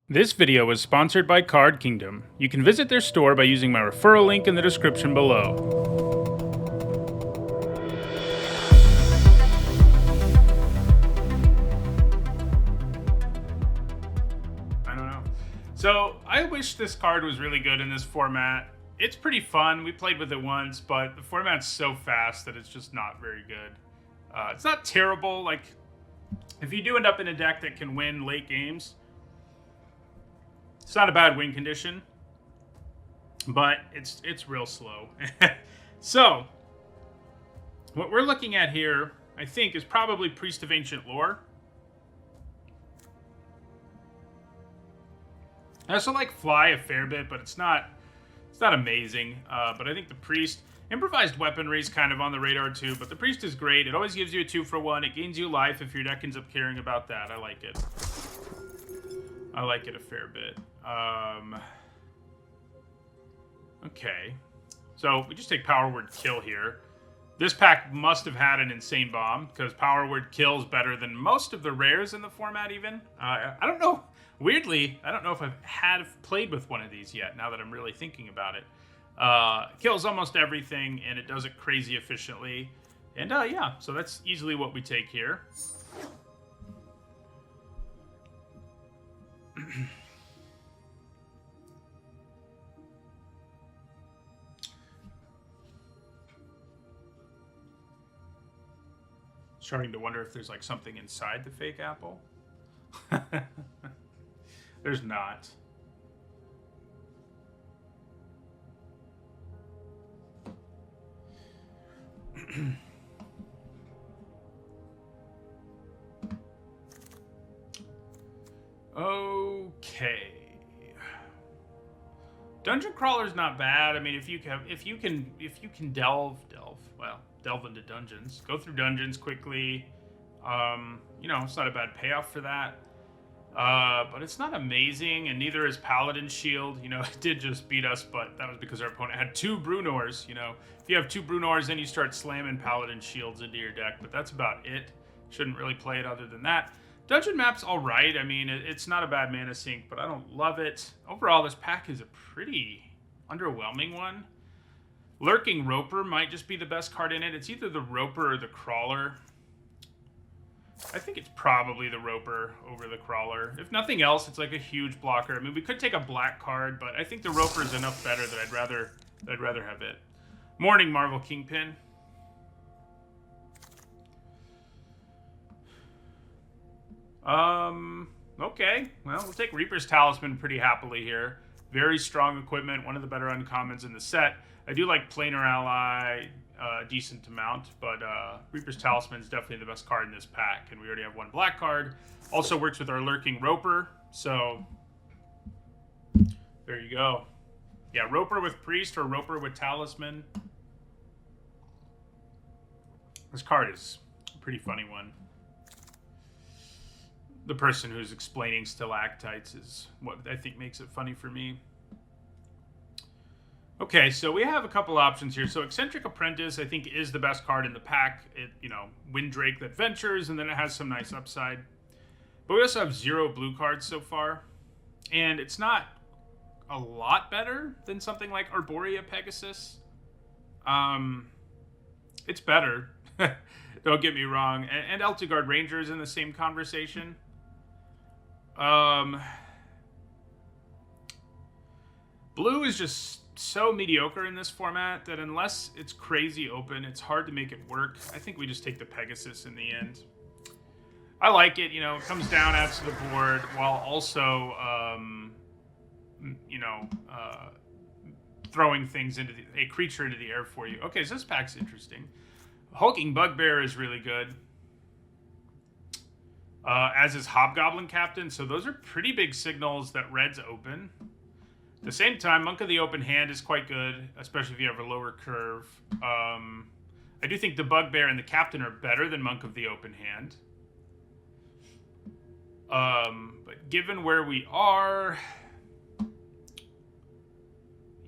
This video is sponsored by Card Kingdom. You can visit their store by using my referral link in the description below. I don't know. So, I wish this card was really good in this format. It's pretty fun. We played with it once, but the format's so fast that it's just not very good. It's not terrible. Like, if you do end up in a deck that can win late games, it's not a bad win condition, but it's real slow. So, what we're looking at here, I think, is probably Priest of Ancient Lore. I also like Fly a fair bit, but it's not amazing. But I think the Priest, improvised weaponry is kind of on the radar too, but the Priest is great. It always gives you a 2-for-1. It gains you life if your deck ends up caring about that. I like it. I like it a fair bit. Okay. So we just take Power Word Kill here. This pack must have had an Insane Bomb, because Power Word Kill is better than most of the rares in the format even. I don't know. Weirdly, I don't know if I've played with one of these yet, now that I'm really thinking about it. Kills almost everything, and it does it crazy efficiently. And yeah, so that's easily what we take here. Starting to wonder if there's like something inside the fake apple. There's not. Okay. Dungeon Crawler's not bad. I mean, if you can delve into dungeons, go through dungeons quickly. You know, it's not a bad payoff for that. But it's not amazing, and neither is Paladin Shield. You know, it did just beat us, but that was because our opponent had 2 Brunors. You know, if you have 2 Brunors, then you start slamming Paladin Shields into your deck, but that's about it. Shouldn't really play it other than that. Dungeon map's alright. I mean, it's not a bad mana sink, but I don't love it. Overall, this pack is a pretty underwhelming one. Lurking Roper might just be the best card in it. It's either the Roper or the Crawler. I think it's probably the Roper over the Crawler. If nothing else, it's like a huge blocker. I mean, we could take a black card, but I think the Roper is enough better that I'd rather have it. Morning, Marvel Kingpin. Okay. Well, we'll take Reaper's Talisman pretty happily here. Very strong equipment, one of the better uncommons in the set. I do like Planar Ally, decent amount, but Reaper's Talisman is definitely the best card in this pack, and we already have one black card. Also works with our Lurking Roper, so there you go. Yeah, Roper with Priest or Roper with Talisman. This card is a pretty funny one. The person who's explaining stalactites is what I think makes it funny for me. Okay, so we have a couple options here. So Eccentric Apprentice, I think, is the best card in the pack. It, you know, Windrake that ventures, and then it has some nice upside. But we also have 0 blue cards so far. And it's not a lot better than something like Arborea Pegasus. It's better. Don't get me wrong. And Eltigard Ranger is in the same conversation. Blue is just so mediocre in this format that unless it's crazy open, it's hard to make it work. I think we just take the Pegasus in the end. I like it, you know, it comes down, adds to the board, while also, you know, throwing things into a creature into the air for you. Okay, so this pack's interesting. Hulking Bugbear is really good. As is Hobgoblin Captain, so those are pretty big signals that red's open. At the same time, Monk of the Open Hand is quite good, especially if you have a lower curve. I do think the Bugbear and the Captain are better than Monk of the Open Hand. But given where we are...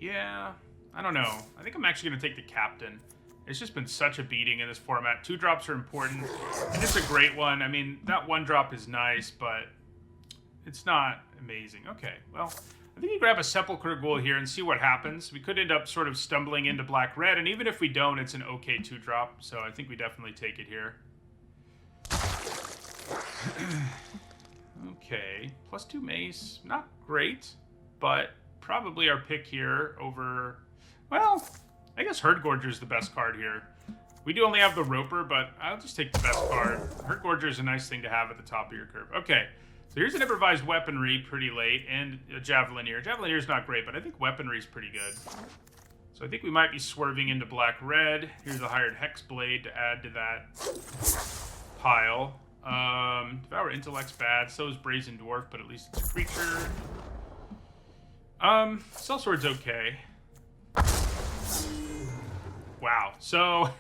Yeah, I don't know. I think I'm actually going to take the Captain. It's just been such a beating in this format. 2-drops are important, and it's a great one. I mean, that 1-drop is nice, but It's not amazing. Okay, well, I think you grab a Sepulchre Ghoul here and see what happens. We could end up sort of stumbling into black-red, and even if we don't, it's an okay 2-drop, so I think we definitely take it here. Okay, +2 mace, not great, but probably our pick here over, well, I guess Herdgorger is the best card here. We do only have the Roper, but I'll just take the best card. Herdgorger is a nice thing to have at the top of your curve. Okay, so here's an improvised weaponry pretty late, and a Javelinier. Javelinier's not great, but I think weaponry's pretty good. So I think we might be swerving into black-red. Here's a Hired Hexblade to add to that pile. Devour Intellect's bad, so is Brazen Dwarf, but at least it's a creature. Sellsword's okay. Wow, so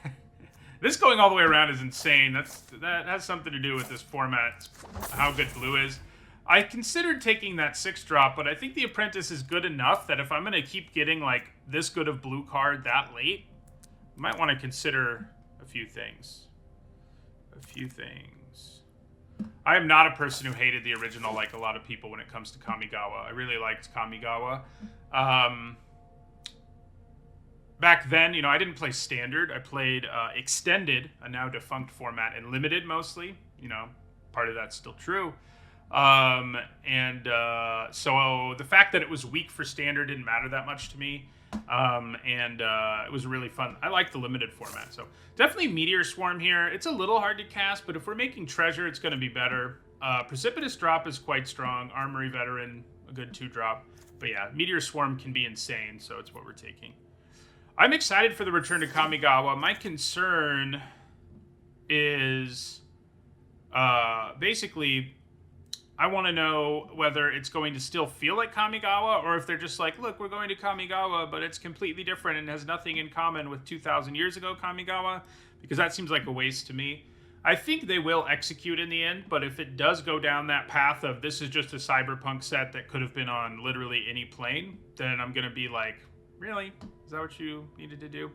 this going all the way around is insane. That has something to do with this format, how good blue is. I considered taking that 6-drop, but I think the Apprentice is good enough that if I'm going to keep getting like this good of blue card that late, I might want to consider a few things. I am not a person who hated the original like a lot of people when it comes to Kamigawa. I really liked Kamigawa. Back then, you know, I didn't play Standard. I played Extended, a now defunct format, and Limited mostly. You know, part of that's still true. So the fact that it was weak for Standard didn't matter that much to me. It was really fun. I like the Limited format, so definitely Meteor Swarm here. It's a little hard to cast, but if we're making Treasure, it's going to be better. Precipitous Drop is quite strong. Armory Veteran, a good 2-drop. But yeah, Meteor Swarm can be insane, so it's what we're taking. I'm excited for the return to Kamigawa. My concern is basically I want to know whether it's going to still feel like Kamigawa, or if they're just like, look, we're going to Kamigawa, but it's completely different and has nothing in common with 2,000 years ago Kamigawa, because that seems like a waste to me. I think they will execute in the end, but if it does go down that path of this is just a cyberpunk set that could have been on literally any plane, then I'm going to be like, really? Is that what you needed to do?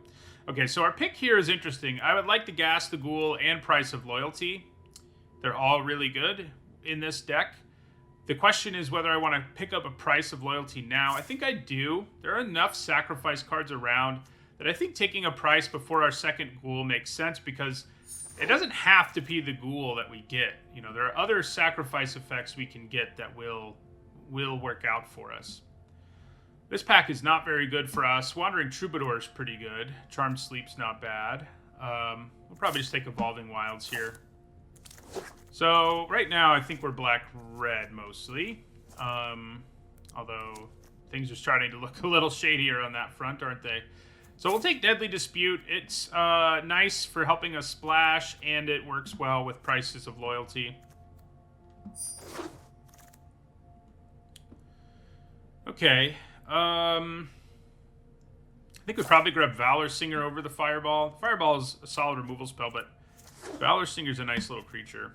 Okay, so our pick here is interesting. I would like to gas the Ghoul and Price of Loyalty. They're all really good in this deck. The question is whether I want to pick up a Price of Loyalty now. I think I do. There are enough sacrifice cards around that I think taking a Price before our second Ghoul makes sense, because it doesn't have to be the Ghoul that we get. You know, there are other sacrifice effects we can get that will work out for us. This pack is not very good for us. Wandering Troubadour is pretty good. Charmed Sleep's not bad. We'll probably just take Evolving Wilds here. So right now I think we're black-red mostly. Although things are starting to look a little shadier on that front, aren't they? So we'll take Deadly Dispute. It's nice for helping us splash, and it works well with Prices of Loyalty. Okay. I think we probably grab Valor Singer over the Fireball. Fireball is a solid removal spell, but Valor Singer's a nice little creature.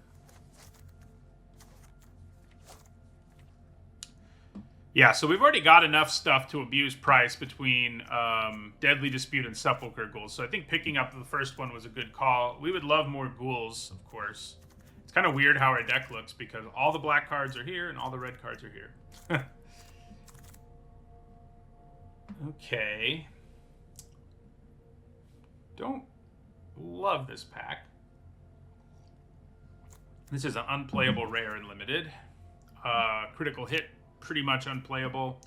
Yeah, so we've already got enough stuff to abuse Price between Deadly Dispute and Sepulchre Ghouls, so I think picking up the first one was a good call. We would love more Ghouls, of course. It's kind of weird how our deck looks, because all the black cards are here and all the red cards are here. Okay. Don't love this pack. This is an unplayable rare and limited. Critical Hit, pretty much unplayable.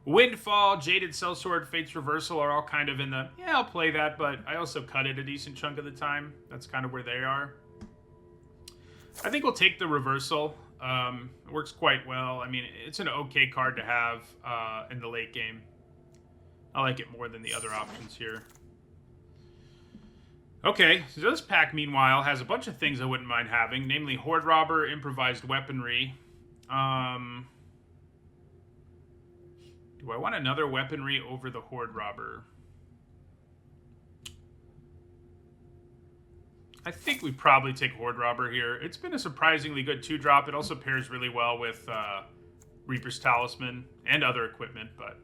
Windfall, Jaded Sellsword, Fate's Reversal are all kind of in the, yeah, I'll play that, but I also cut it a decent chunk of the time. That's kind of where they are. I think we'll take the Reversal. It works quite well. I mean, it's an okay card to have in the late game. I like it more than the other options here. Okay, so this pack, meanwhile, has a bunch of things I wouldn't mind having, namely Horde Robber, Improvised Weaponry. Do I want another weaponry over the Horde Robber? I think we probably take Horde Robber here. It's been a surprisingly good 2-drop. It also pairs really well with Reaper's Talisman and other equipment, but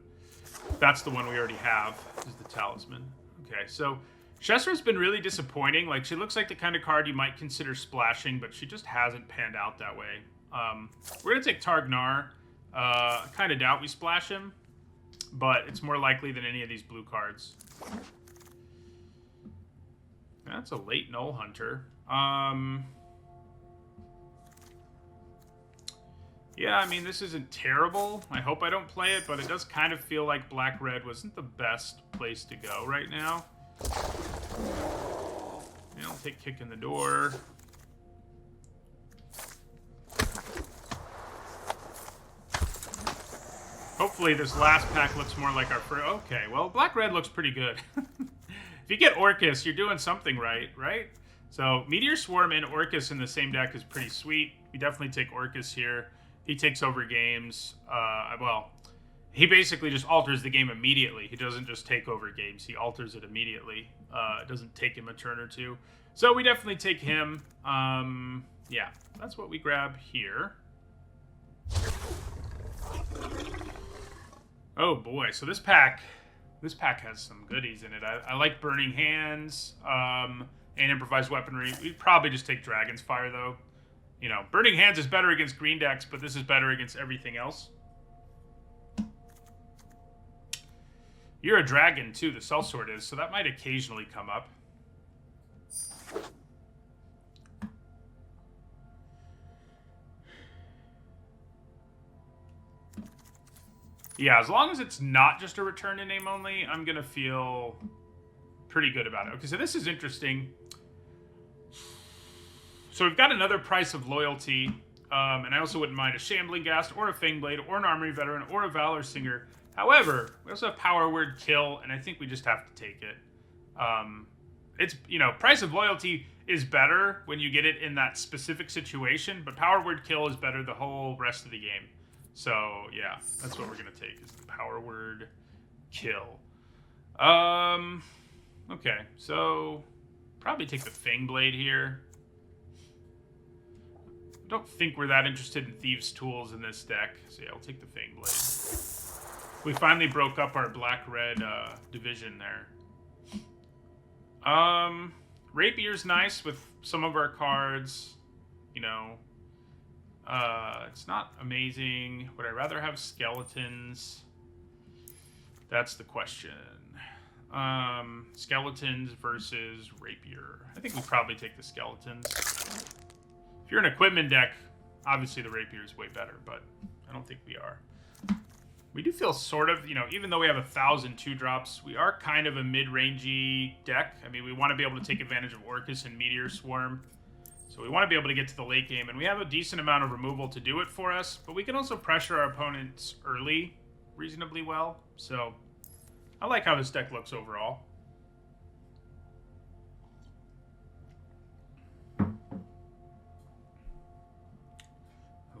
that's the one we already have, is the Talisman. Okay, so Shesra's been really disappointing. Like, she looks like the kind of card you might consider splashing, but she just hasn't panned out that way. We're going to take Targnar. I kind of doubt we splash him, but it's more likely than any of these blue cards. That's a late Null Hunter. Yeah, I mean, this isn't terrible. I hope I don't play it, but it does kind of feel like Black-Red wasn't the best place to go right now. I'll take Kick in the Door. Hopefully this last pack looks more like our first. Okay, well, Black-Red looks pretty good. If you get Orcus, you're doing something right? So Meteor Swarm and Orcus in the same deck is pretty sweet. We definitely take Orcus here. He takes over games. Well, he basically just alters the game immediately. He doesn't just take over games. He alters it immediately. It doesn't take him a turn or two. So we definitely take him. Yeah, that's what we grab here. Oh boy, so this pack has some goodies in it. I like Burning Hands and Improvised Weaponry. We'd probably just take Dragon's Fire, though. You know, Burning Hands is better against green decks, but this is better against everything else. You're a dragon, too, the Sellsword is, so that might occasionally come up. Yeah, as long as it's not just a return to name only, I'm going to feel pretty good about it. Okay, so this is interesting. So we've got another Price of Loyalty, and I also wouldn't mind a Shambling Ghast, or a Fangblade, or an Armory Veteran, or a Valor Singer. However, we also have Power Word Kill, and I think we just have to take it. It's, you know, Price of Loyalty is better when you get it in that specific situation, but Power Word Kill is better the whole rest of the game. So, yeah, that's what we're going to take, is the Power Word Kill. Okay, so probably take the Fangblade here. I don't think we're that interested in Thieves' Tools in this deck, so yeah, I'll take the Fangblade. We finally broke up our black-red division there. Rapier's nice with some of our cards, you know. It's not amazing. Would I rather have Skeletons? That's the question. Skeletons versus Rapier. I think we'll probably take the Skeletons. If you're an equipment deck, obviously the Rapier is way better, but I don't think we are. We do feel sort of, you know, even though we have 1,000 2-drops, we are kind of a mid-rangey deck. I mean, we want to be able to take advantage of Orcus and Meteor Swarm. So we want to be able to get to the late game, and we have a decent amount of removal to do it for us, but we can also pressure our opponents early reasonably well. So I like how this deck looks overall. I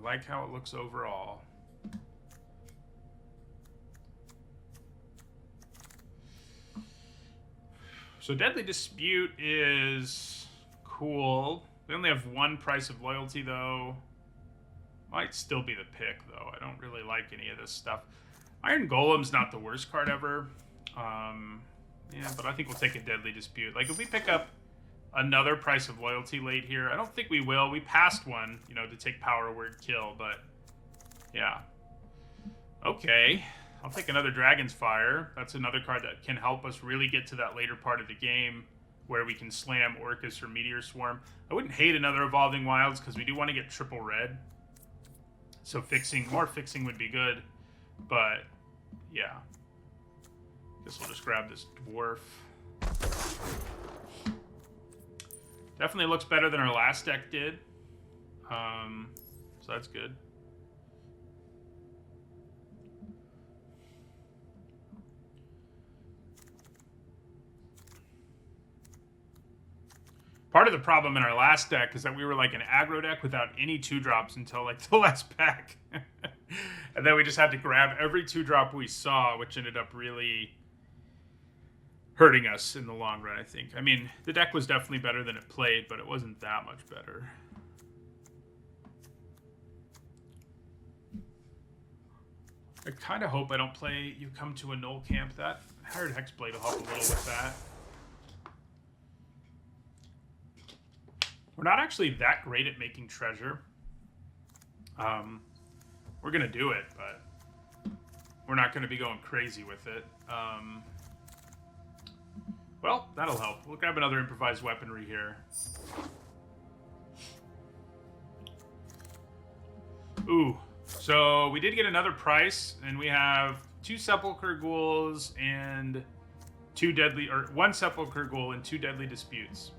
like how it looks overall. So Deadly Dispute is cool. We only have one Price of Loyalty, though. Might still be the pick, though. I don't really like any of this stuff. Iron Golem's not the worst card ever. Yeah, but I think we'll take a Deadly Dispute. Like, if we pick up another Price of Loyalty late here, I don't think we will. We passed one, you know, to take Power Word Kill, but yeah. Okay. I'll take another Dragon's Fire. That's another card that can help us really get to that later part of the game where we can slam Orcus or Meteor Swarm. I wouldn't hate another Evolving Wilds because we do want to get triple red. So more fixing would be good. But, yeah. Guess we'll just grab this Dwarf. Definitely looks better than our last deck did. So that's good. Part of the problem in our last deck is that we were like an aggro deck without any 2-drops until like the last pack. And then we just had to grab every 2-drop we saw, which ended up really hurting us in the long run, I think. I mean, the deck was definitely better than it played, but it wasn't that much better. I kind of hope I don't play You Come to a Null Camp. That Hired Hexblade will help a little with that. We're not actually that great at making treasure. We're going to do it, but we're not going to be going crazy with it. Well, that'll help. We'll grab another improvised weaponry here. Ooh, so we did get another price, and we have 2 Sepulchre Ghouls and 2 deadly, or 1 Sepulchre Ghoul and 2 deadly disputes.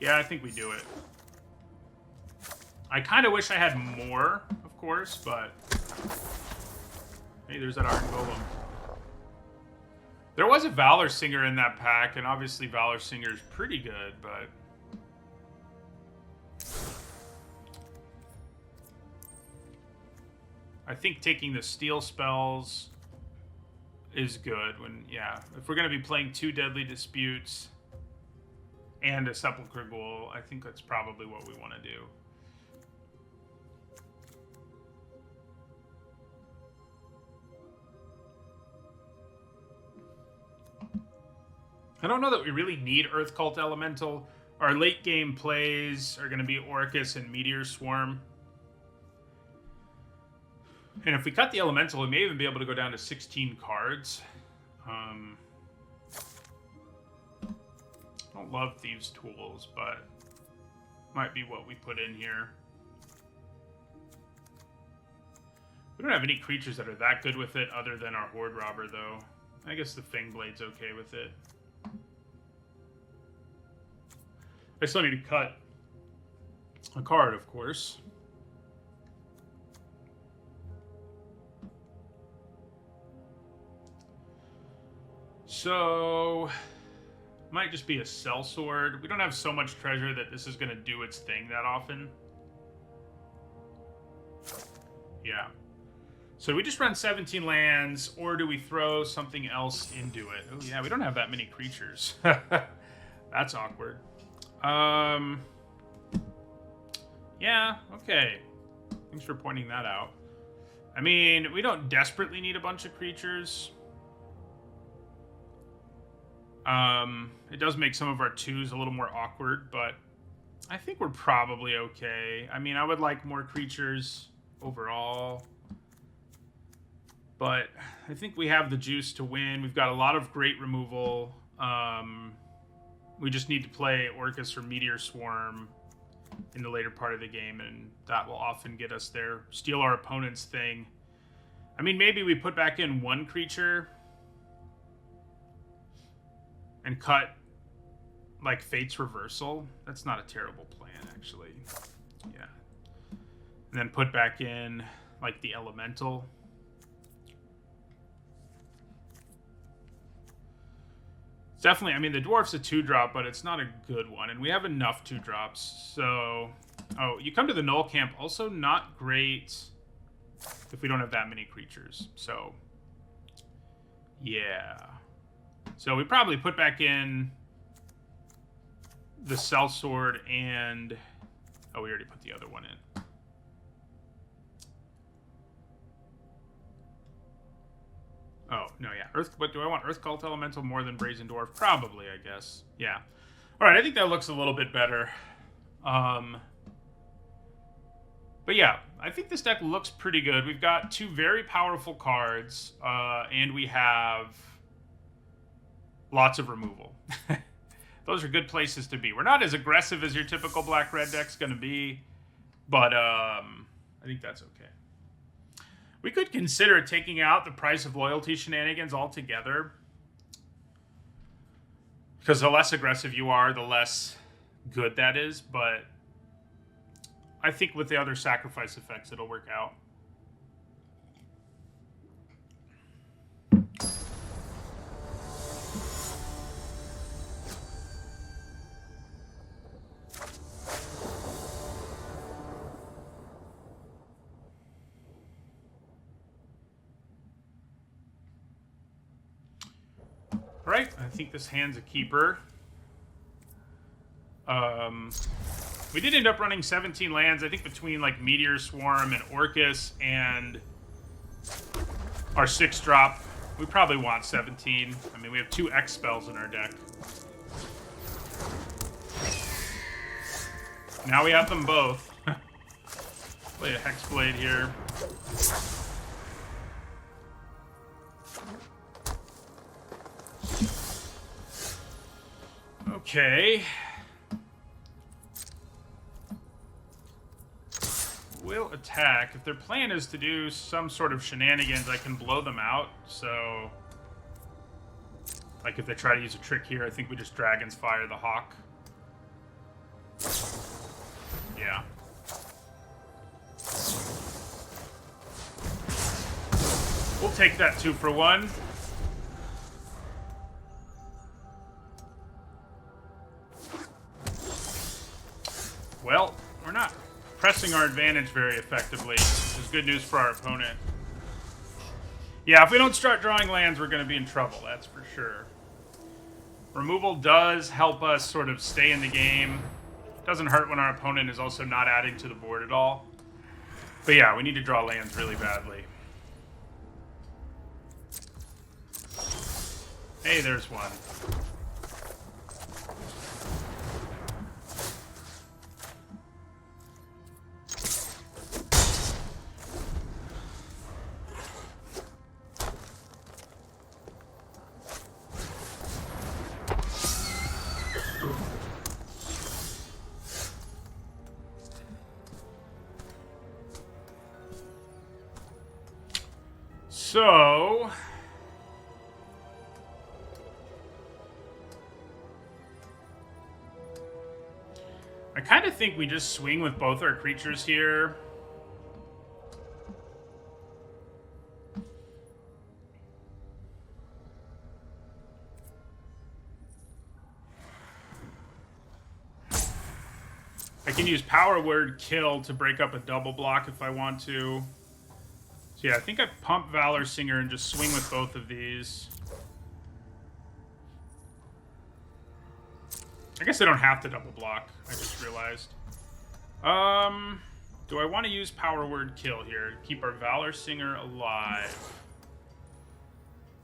Yeah, I think we do it. I kind of wish I had more, of course, but hey, there's that Iron Golem. There was a Valor Singer in that pack, and obviously Valor Singer is pretty good, but I think taking the Steel spells is good. When, yeah, if we're going to be playing 2 Deadly Disputes and a Sepulchre Ghoul, I think that's probably what we want to do. I don't know that we really need Earth Cult Elemental. Our late game plays are going to be Orcus and Meteor Swarm. And if we cut the Elemental, we may even be able to go down to 16 cards. I don't love Thieves' Tools, but might be what we put in here. We don't have any creatures that are that good with it other than our Horde Robber, though. I guess the Fangblade's okay with it. I still need to cut a card, of course. So, might just be a Sellsword. We don't have so much treasure that this is going to do its thing that often. Yeah. So do we just run 17 lands, or do we throw something else into it? Oh yeah, we don't have that many creatures. That's awkward. Yeah, okay. Thanks for pointing that out. I mean, we don't desperately need a bunch of creatures. It does make some of our 2s a little more awkward, but I think we're probably okay. I mean, I would like more creatures overall, but I think we have the juice to win. We've got a lot of great removal. We just need to play Orcus or Meteor Swarm in the later part of the game, and that will often get us there. Steal our opponent's thing. I mean, maybe we put back in 1 creature and cut, like, Fate's Reversal. That's not a terrible plan, actually. Yeah. And then put back in, like, the Elemental. Definitely, I mean, the Dwarf's a 2-drop, but it's not a good one. And we have enough 2-drops, so... Oh, you come to the Null Camp. Also not great if we don't have that many creatures. So, yeah. So we probably put back in the Sellsword and... Oh, we already put the other one in. Oh, no, yeah. But do I want Earth Cult Elemental more than Brazen Dwarf? Probably, I guess. Yeah. All right, I think that looks a little bit better. But yeah, I think this deck looks pretty good. We've got 2 very powerful cards, and we have lots of removal. Those are good places to be. We're not as aggressive as your typical black-red deck's going to be, but I think that's okay. We could consider taking out the Price of Loyalty shenanigans altogether, because the less aggressive you are, the less good that is, but I think with the other sacrifice effects, it'll work out. Right, I think this hand's a keeper. We did end up running 17 lands, I think between like Meteor Swarm and Orcus and our 6-drop. We probably want 17. I mean, we have 2 X spells in our deck. Now we have them both. Play a Hexblade here. Okay. Will attack. If their plan is to do some sort of shenanigans, I can blow them out. So, like if they try to use a trick here, I think we just Dragon's Fire the Hawk. Yeah. We'll take that 2 for 1. Well, we're not pressing our advantage very effectively, which is good news for our opponent. Yeah, if we don't start drawing lands, we're going to be in trouble, that's for sure. Removal does help us sort of stay in the game. Doesn't hurt when our opponent is also not adding to the board at all. But yeah, we need to draw lands really badly. Hey, there's one. So, I kind of think we just swing with both our creatures here. I can use Power Word Kill to break up a double block if I want to. So yeah, I think I pump Valor Singer and just swing with both of these. I guess I don't have to double block. I just realized. Do I want to use Power Word Kill here to keep our Valor Singer alive?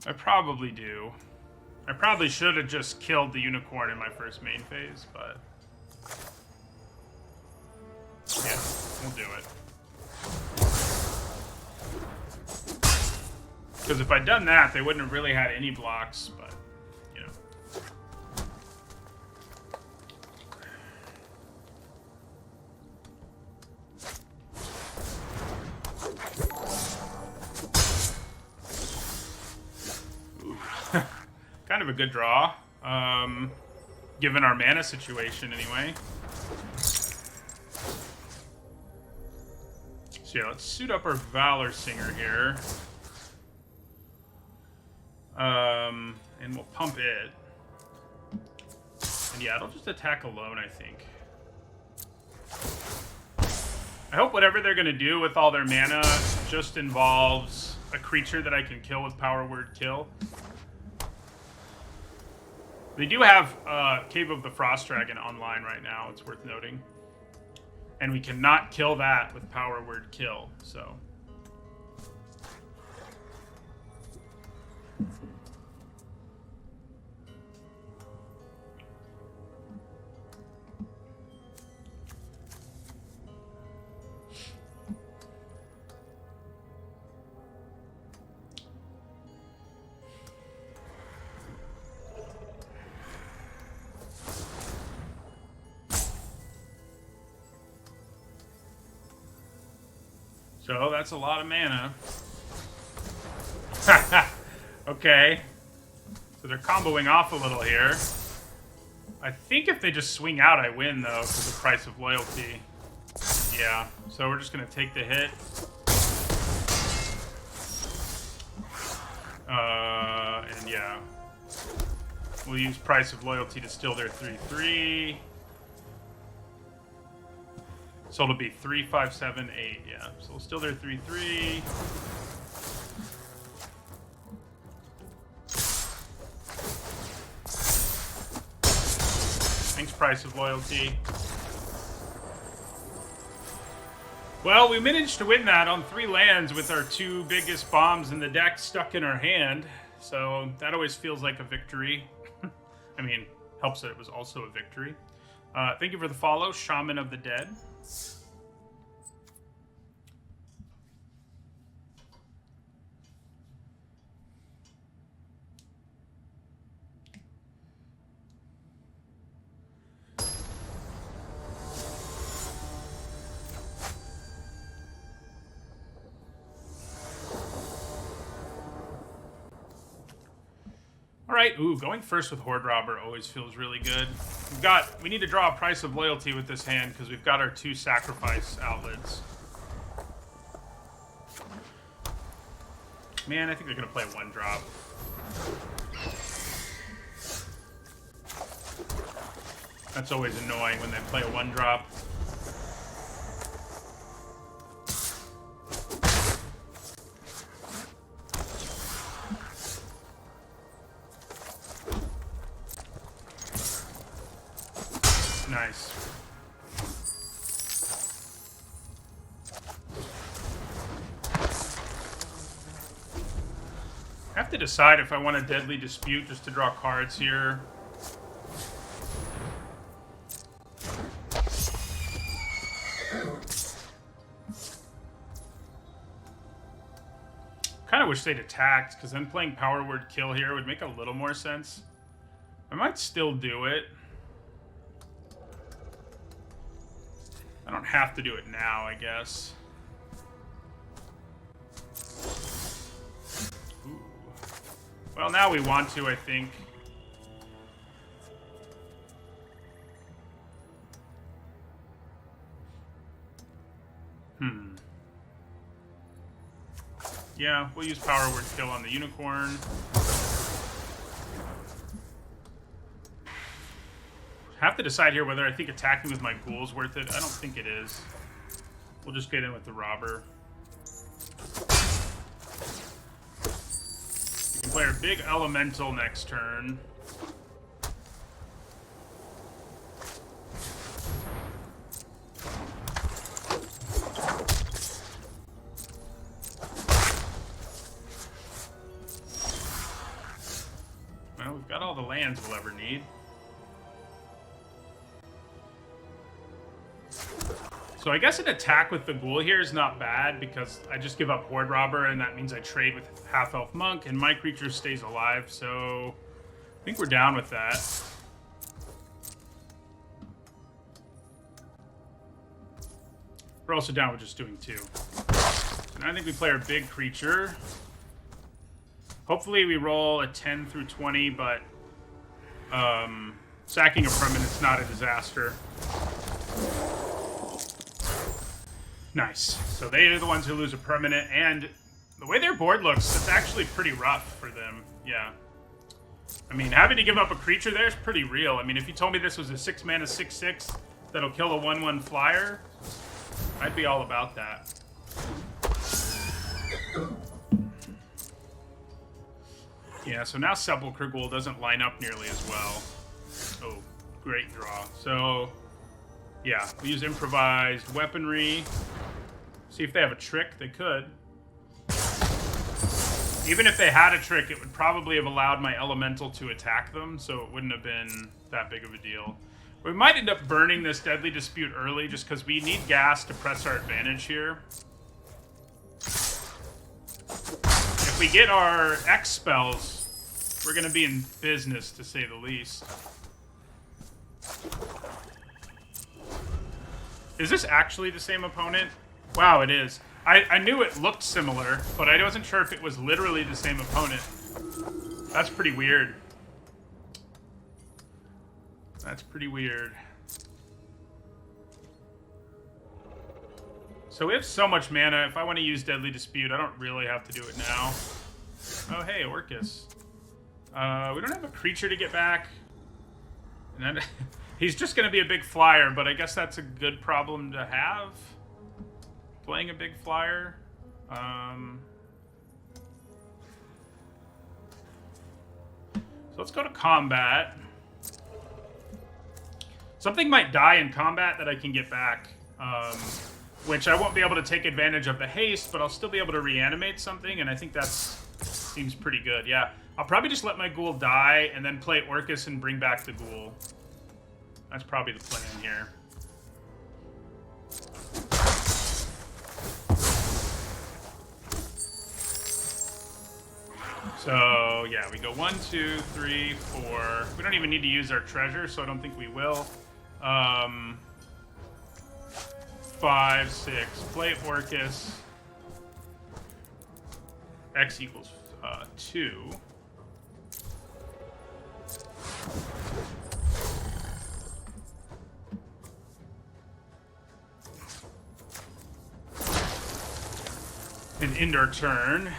I probably do. I probably should have just killed the Unicorn in my first main phase, but yeah, we'll do it. Because if I'd done that, they wouldn't have really had any blocks, but, you know. Kind of a good draw, given our mana situation anyway. So yeah, let's suit up our Valor Singer here. And we'll pump it. And yeah, it'll just attack alone, I think. I hope whatever they're going to do with all their mana just involves a creature that I can kill with Power Word Kill. They do have Cave of the Frost Dragon online right now, it's worth noting. And we cannot kill that with Power Word Kill, so... So that's a lot of mana. Okay. So they're comboing off a little here. I think if they just swing out, I win, though, because of the price of loyalty. Yeah, so we're just going to take the hit. And yeah. We'll use price of loyalty to steal their 3/3. So it'll be 3, 5, 7, 8, yeah. So we'll steal their 3/3. Thanks, price of loyalty. Well, we managed to win that on 3 lands with our 2 biggest bombs in the deck stuck in our hand. So that always feels like a victory. I mean, helps that it was also a victory. Thank you for the follow, Shaman of the Dead. right. Ooh, going first with Horde Robber always feels really good. We need to draw a Price of Loyalty with this hand because we've got our 2 sacrifice outlets. Man, I think they're gonna play 1-drop. That's always annoying when they play a 1-drop. Nice. I have to decide if I want a Deadly Dispute just to draw cards here. Kind of wish they'd attacked, because then playing Power Word Kill here would make a little more sense. I might still do it. I don't have to do it now, I guess. Ooh. Well, now we want to, I think. Yeah, we'll use Power Word Kill on the Unicorn. Have to decide here whether I think attacking with my Ghoul's worth it. I don't think it is. We'll just get in with the Robber. We can play our big Elemental next turn. Well, we've got all the lands we'll ever need. So I guess an attack with the Ghoul here is not bad because I just give up Horde Robber and that means I trade with Half-Elf Monk and my creature stays alive, so I think we're down with that. We're also down with just doing 2. So now I think we play our big creature. Hopefully we roll a 10 through 20, but sacking a permanent's not a disaster. Nice. So they are the ones who lose a permanent, and the way their board looks, it's actually pretty rough for them. Yeah. I mean, having to give up a creature there is pretty real. I mean, if you told me this was a 6-mana 6/6 that'll kill a 1/1 flyer, I'd be all about that. Yeah, so now Sepulchre Ghoul doesn't line up nearly as well. Oh, great draw. So, yeah, we use improvised weaponry. See if they have a trick. They could. Even if they had a trick, it would probably have allowed my elemental to attack them, so it wouldn't have been that big of a deal. We might end up burning this Deadly Dispute early just because we need gas to press our advantage here. If we get our X spells, we're going to be in business, to say the least. Is this actually the same opponent? Wow, it is. I knew it looked similar, but I wasn't sure if it was literally the same opponent. That's pretty weird. That's pretty weird. So we have so much mana. If I want to use Deadly Dispute, I don't really have to do it now. Oh, hey, Orcus. We don't have a creature to get back. And then, he's just going to be a big flyer, but I guess that's a good problem to have. Playing a big flyer. So let's go to combat. Something might die in combat that I can get back. Which I won't be able to take advantage of the haste, but I'll still be able to reanimate something, and I think that seems pretty good. Yeah, I'll probably just let my Ghoul die and then play Orcus and bring back the Ghoul. That's probably the plan here. So, yeah, we go 1, 2, 3, 4. We don't even need to use our treasure, so I don't think we will. 5, 6. Play Orcus. X equals 2. end our turn.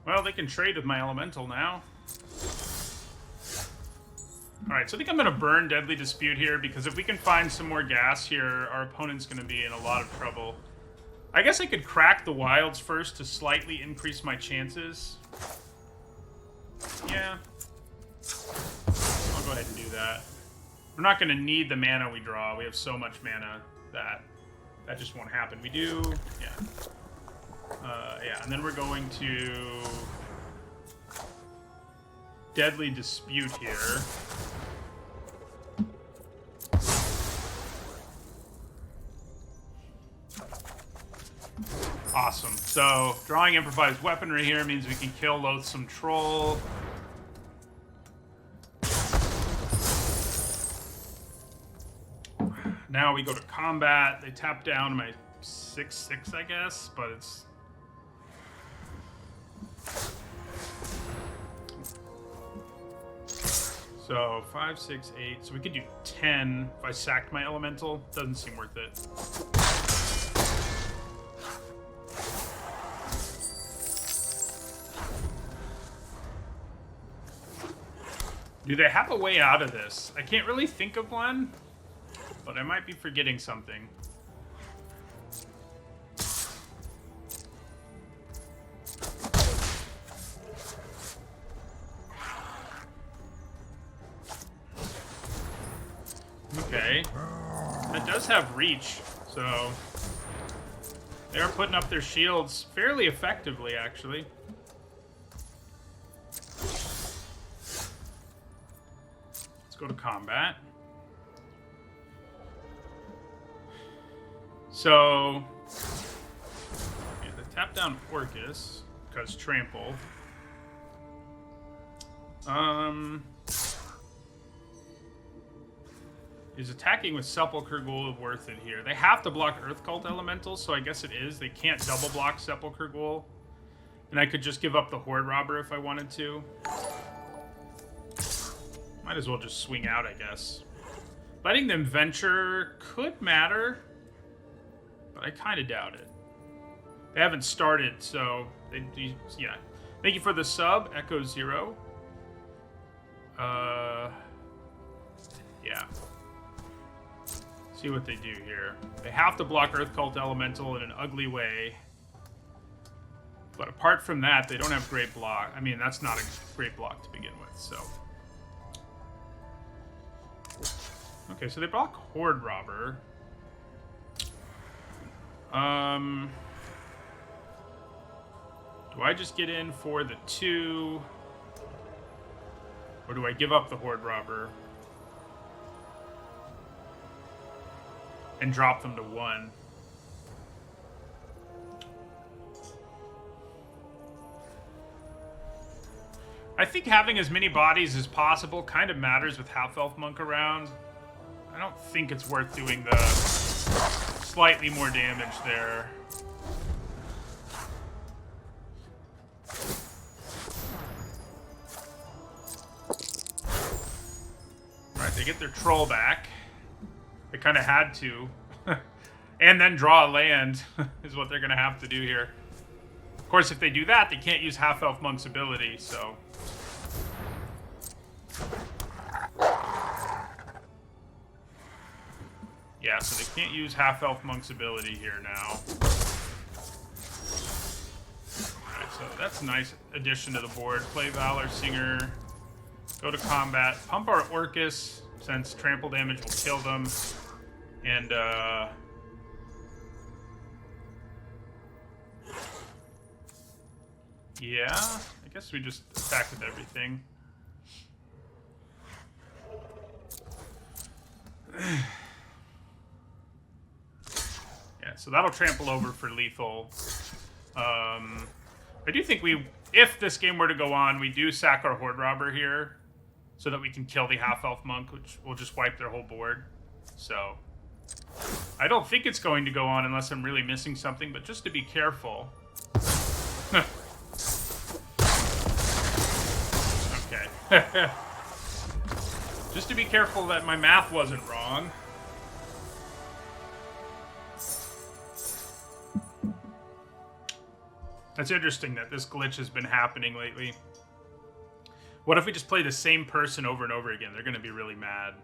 Well, they can trade with my elemental now. Alright, so I think I'm going to burn Deadly Dispute here, because if we can find some more gas here, our opponent's going to be in a lot of trouble. I guess I could crack the wilds first to slightly increase my chances. Yeah. I'll go ahead and do that. We're not going to need the mana we draw. We have so much mana that that just won't happen. We do... Yeah. Yeah, and then we're going to Deadly Dispute here. Awesome. So, drawing improvised weaponry here means we can kill Loathsome Troll. Now we go to combat. They tap down my 6/6, I guess, but it's... So, 5, 6, 8. So we could do 10 if I sacked my elemental. Doesn't seem worth it. Do they have a way out of this? I can't really think of one, but I might be forgetting something. Okay. That does have reach, so they are putting up their shields fairly effectively, actually. Go to combat. So, yeah, the tap down Orcus because trample. Is attacking with Sepulchre Ghoul worth it here? They have to block Earth Cult Elementals, so I guess it is. They can't double block Sepulchre Ghoul, and I could just give up the Horde Robber if I wanted to. Might as well just swing out, I guess. Letting them venture could matter, but I kind of doubt it. They haven't started, so they yeah. Thank you for the sub, Echo Zero. Yeah. See what they do here. They have to block Earth Cult Elemental in an ugly way. But apart from that, they don't have great block. I mean, that's not a great block to begin with, so... Okay, so they block Horde Robber. Do I just get in for the 2? Or do I give up the Horde Robber? And drop them to 1? I think having as many bodies as possible kind of matters with Half-Elf Monk around. I don't think it's worth doing the slightly more damage there. Right, they get their troll back. They kind of had to. And then draw a land is what they're going to have to do here. Of course, if they do that, they can't use Half-Elf Monk's ability, so... Yeah, so they can't use Half-Elf Monk's ability here now. Alright, so that's a nice addition to the board. Play Valor Singer. Go to combat. Pump our Orcus, since trample damage will kill them. And, yeah, I guess we just attack with everything. Yeah, so that'll trample over for lethal. I do think if this game were to go on, we do sack our Horde Robber here so that we can kill the Half-Elf Monk, which will just wipe their whole board. So, I don't think it's going to go on unless I'm really missing something, but just to be careful. Just to be careful that my math wasn't wrong. That's interesting that this glitch has been happening lately. What if we just play the same person over and over again? They're going to be really mad.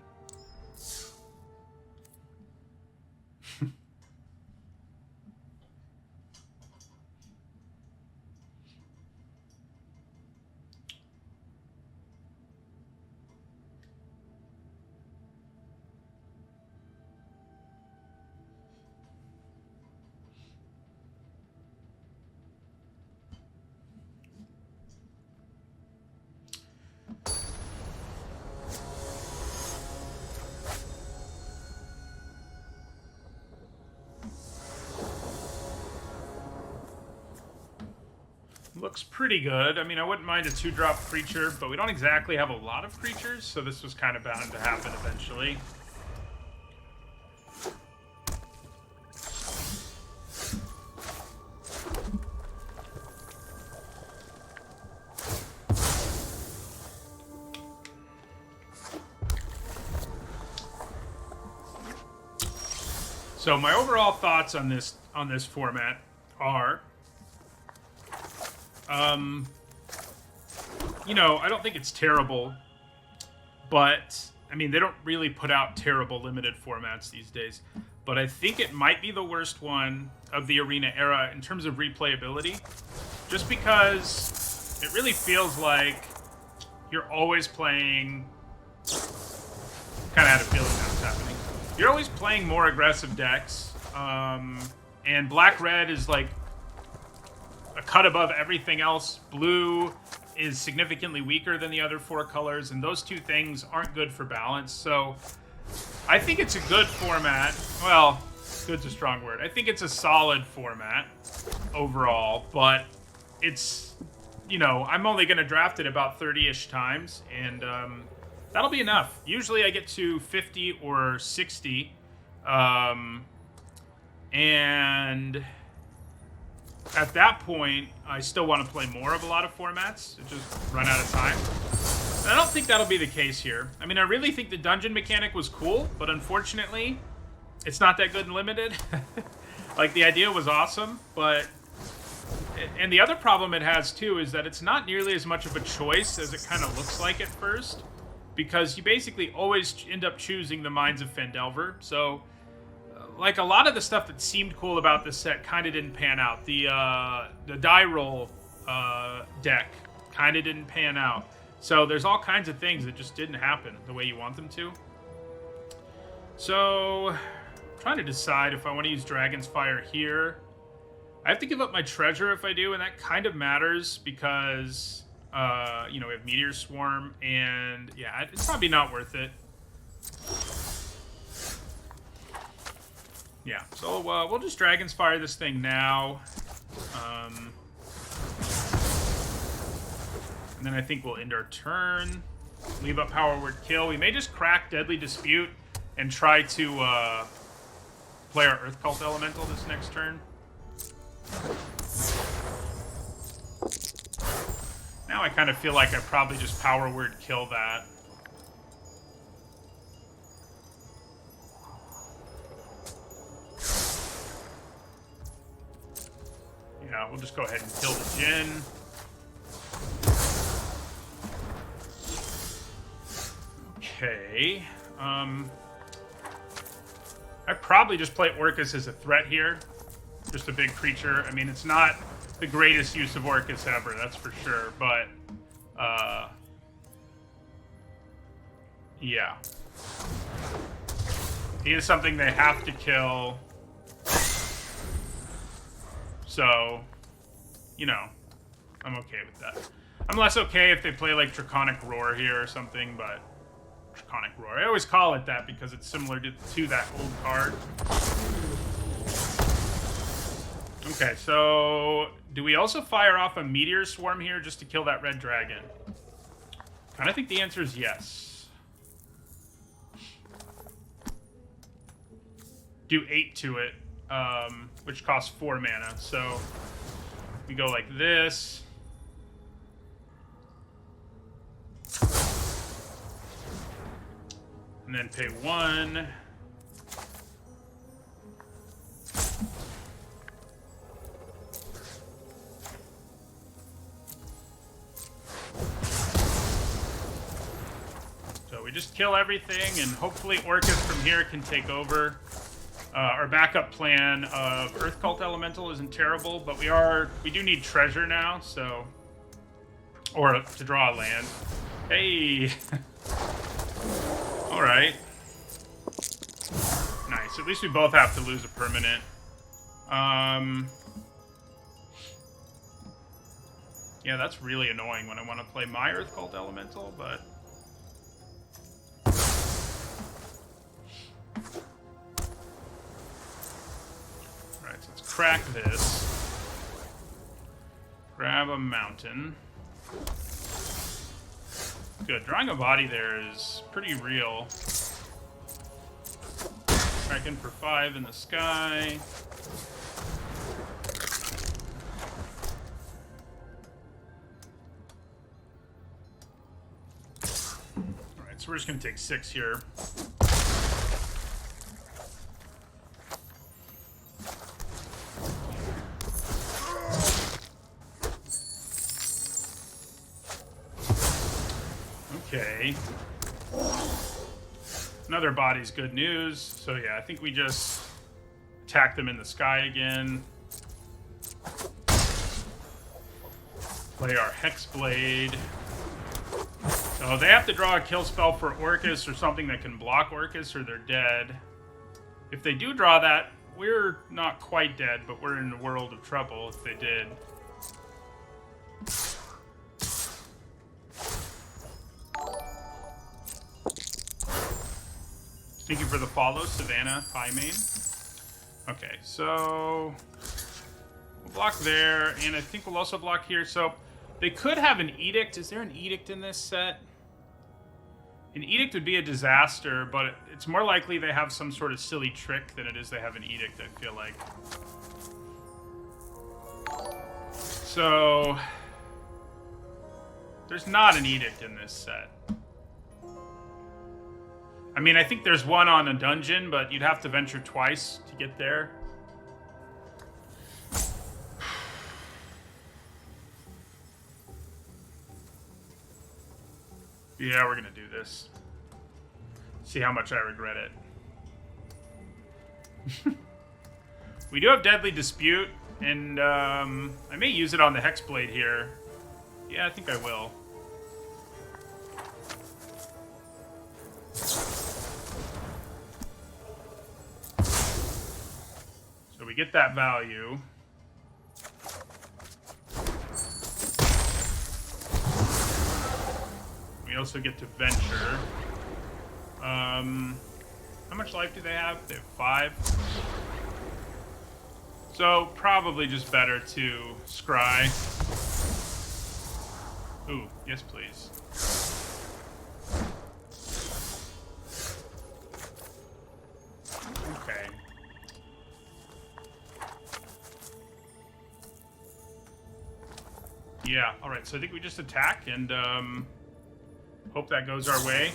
Looks pretty good. I mean, I wouldn't mind a 2-drop creature, but we don't exactly have a lot of creatures, so this was kind of bound to happen eventually. So my overall thoughts on this format are, you know, I don't think it's terrible, but I mean, they don't really put out terrible limited formats these days. But I think it might be the worst one of the Arena era in terms of replayability, just because it really feels like you're always playing. Kind of had a feeling that was happening. You're always playing more aggressive decks, and black-red is like a cut above everything else. Blue is significantly weaker than the other 4 colors, and those two things aren't good for balance. So I think it's a good format. Well, good's a strong word. I think it's a solid format overall, but it's, you know, I'm only going to draft it about 30-ish times, and that'll be enough. Usually I get to 50 or 60, and at that point, I still want to play more of a lot of formats. It just run out of time. And I don't think that'll be the case here. I mean, I really think the dungeon mechanic was cool, but unfortunately, it's not that good in limited. Like, the idea was awesome, but... And the other problem it has, too, is that it's not nearly as much of a choice as it kind of looks like at first, because you basically always end up choosing the Mines of Phandelver. So, like, a lot of the stuff that seemed cool about this set kind of didn't pan out. The die roll deck kind of didn't pan out. So there's all kinds of things that just didn't happen the way you want them to. So, I'm trying to decide if I want to use Dragon's Fire here. I have to give up my treasure if I do, and that kind of matters because, you know, we have Meteor Swarm, and yeah, it's probably not worth it. Yeah, so we'll just Dragon's Fire this thing now. And then I think we'll end our turn. Leave up Power Word Kill. We may just crack Deadly Dispute and try to play our Earth Cult Elemental this next turn. Now I kind of feel like I probably just Power Word Kill that. Yeah, we'll just go ahead and kill the Djinn. Okay. I'd probably just play Orcus as a threat here. Just a big creature. I mean, it's not the greatest use of Orcus ever, that's for sure, but, yeah. He is something they have to kill. So, you know, I'm okay with that. I'm less okay if they play, like, Draconic Roar here or something, but... Draconic Roar. I always call it that because it's similar to that old card. Okay, so... Do we also fire off a Meteor Swarm here just to kill that red dragon? And I think the answer is yes. Do 8 to it, which costs 4 mana. So we go like this. then pay 1. So we just kill everything, and hopefully Orcus from here can take over. Our backup plan of Earth Cult Elemental isn't terrible, but we do need treasure now, so... Or to draw a land. Hey! Alright. Nice. At least we both have to lose a permanent. Yeah, that's really annoying when I want to play my Earth Cult Elemental, but... Alright, so let's crack this. Grab a mountain. Good. Drawing a body there is pretty real. Crack in for 5 in the sky. Alright, so we're just going to take 6 here. Okay. Another body's good news. So yeah, I think we just attack them in the sky again. Play our Hexblade. So they have to draw a kill spell for Orcus or something that can block Orcus or they're dead. If they do draw that, we're not quite dead, but we're in a world of trouble if they did. Thank you for the follow, Savannah Main. Okay, so we'll block there, and I think we'll also block here. So they could have an Edict. Is there an Edict in this set? An Edict would be a disaster, but it's more likely they have some sort of silly trick than it is they have an Edict, I feel like. So there's not an Edict in this set. I mean, I think there's one on a dungeon, but you'd have to venture twice to get there. Yeah, we're gonna do this. See how much I regret it. We do have Deadly Dispute, and I may use it on the Hexblade here. Yeah, I think I will. So we get that value. We also get to venture. How much life do they have? They have 5. So probably just better to scry. Ooh, yes please. Okay. Yeah, alright, so I think we just attack and hope that goes our way.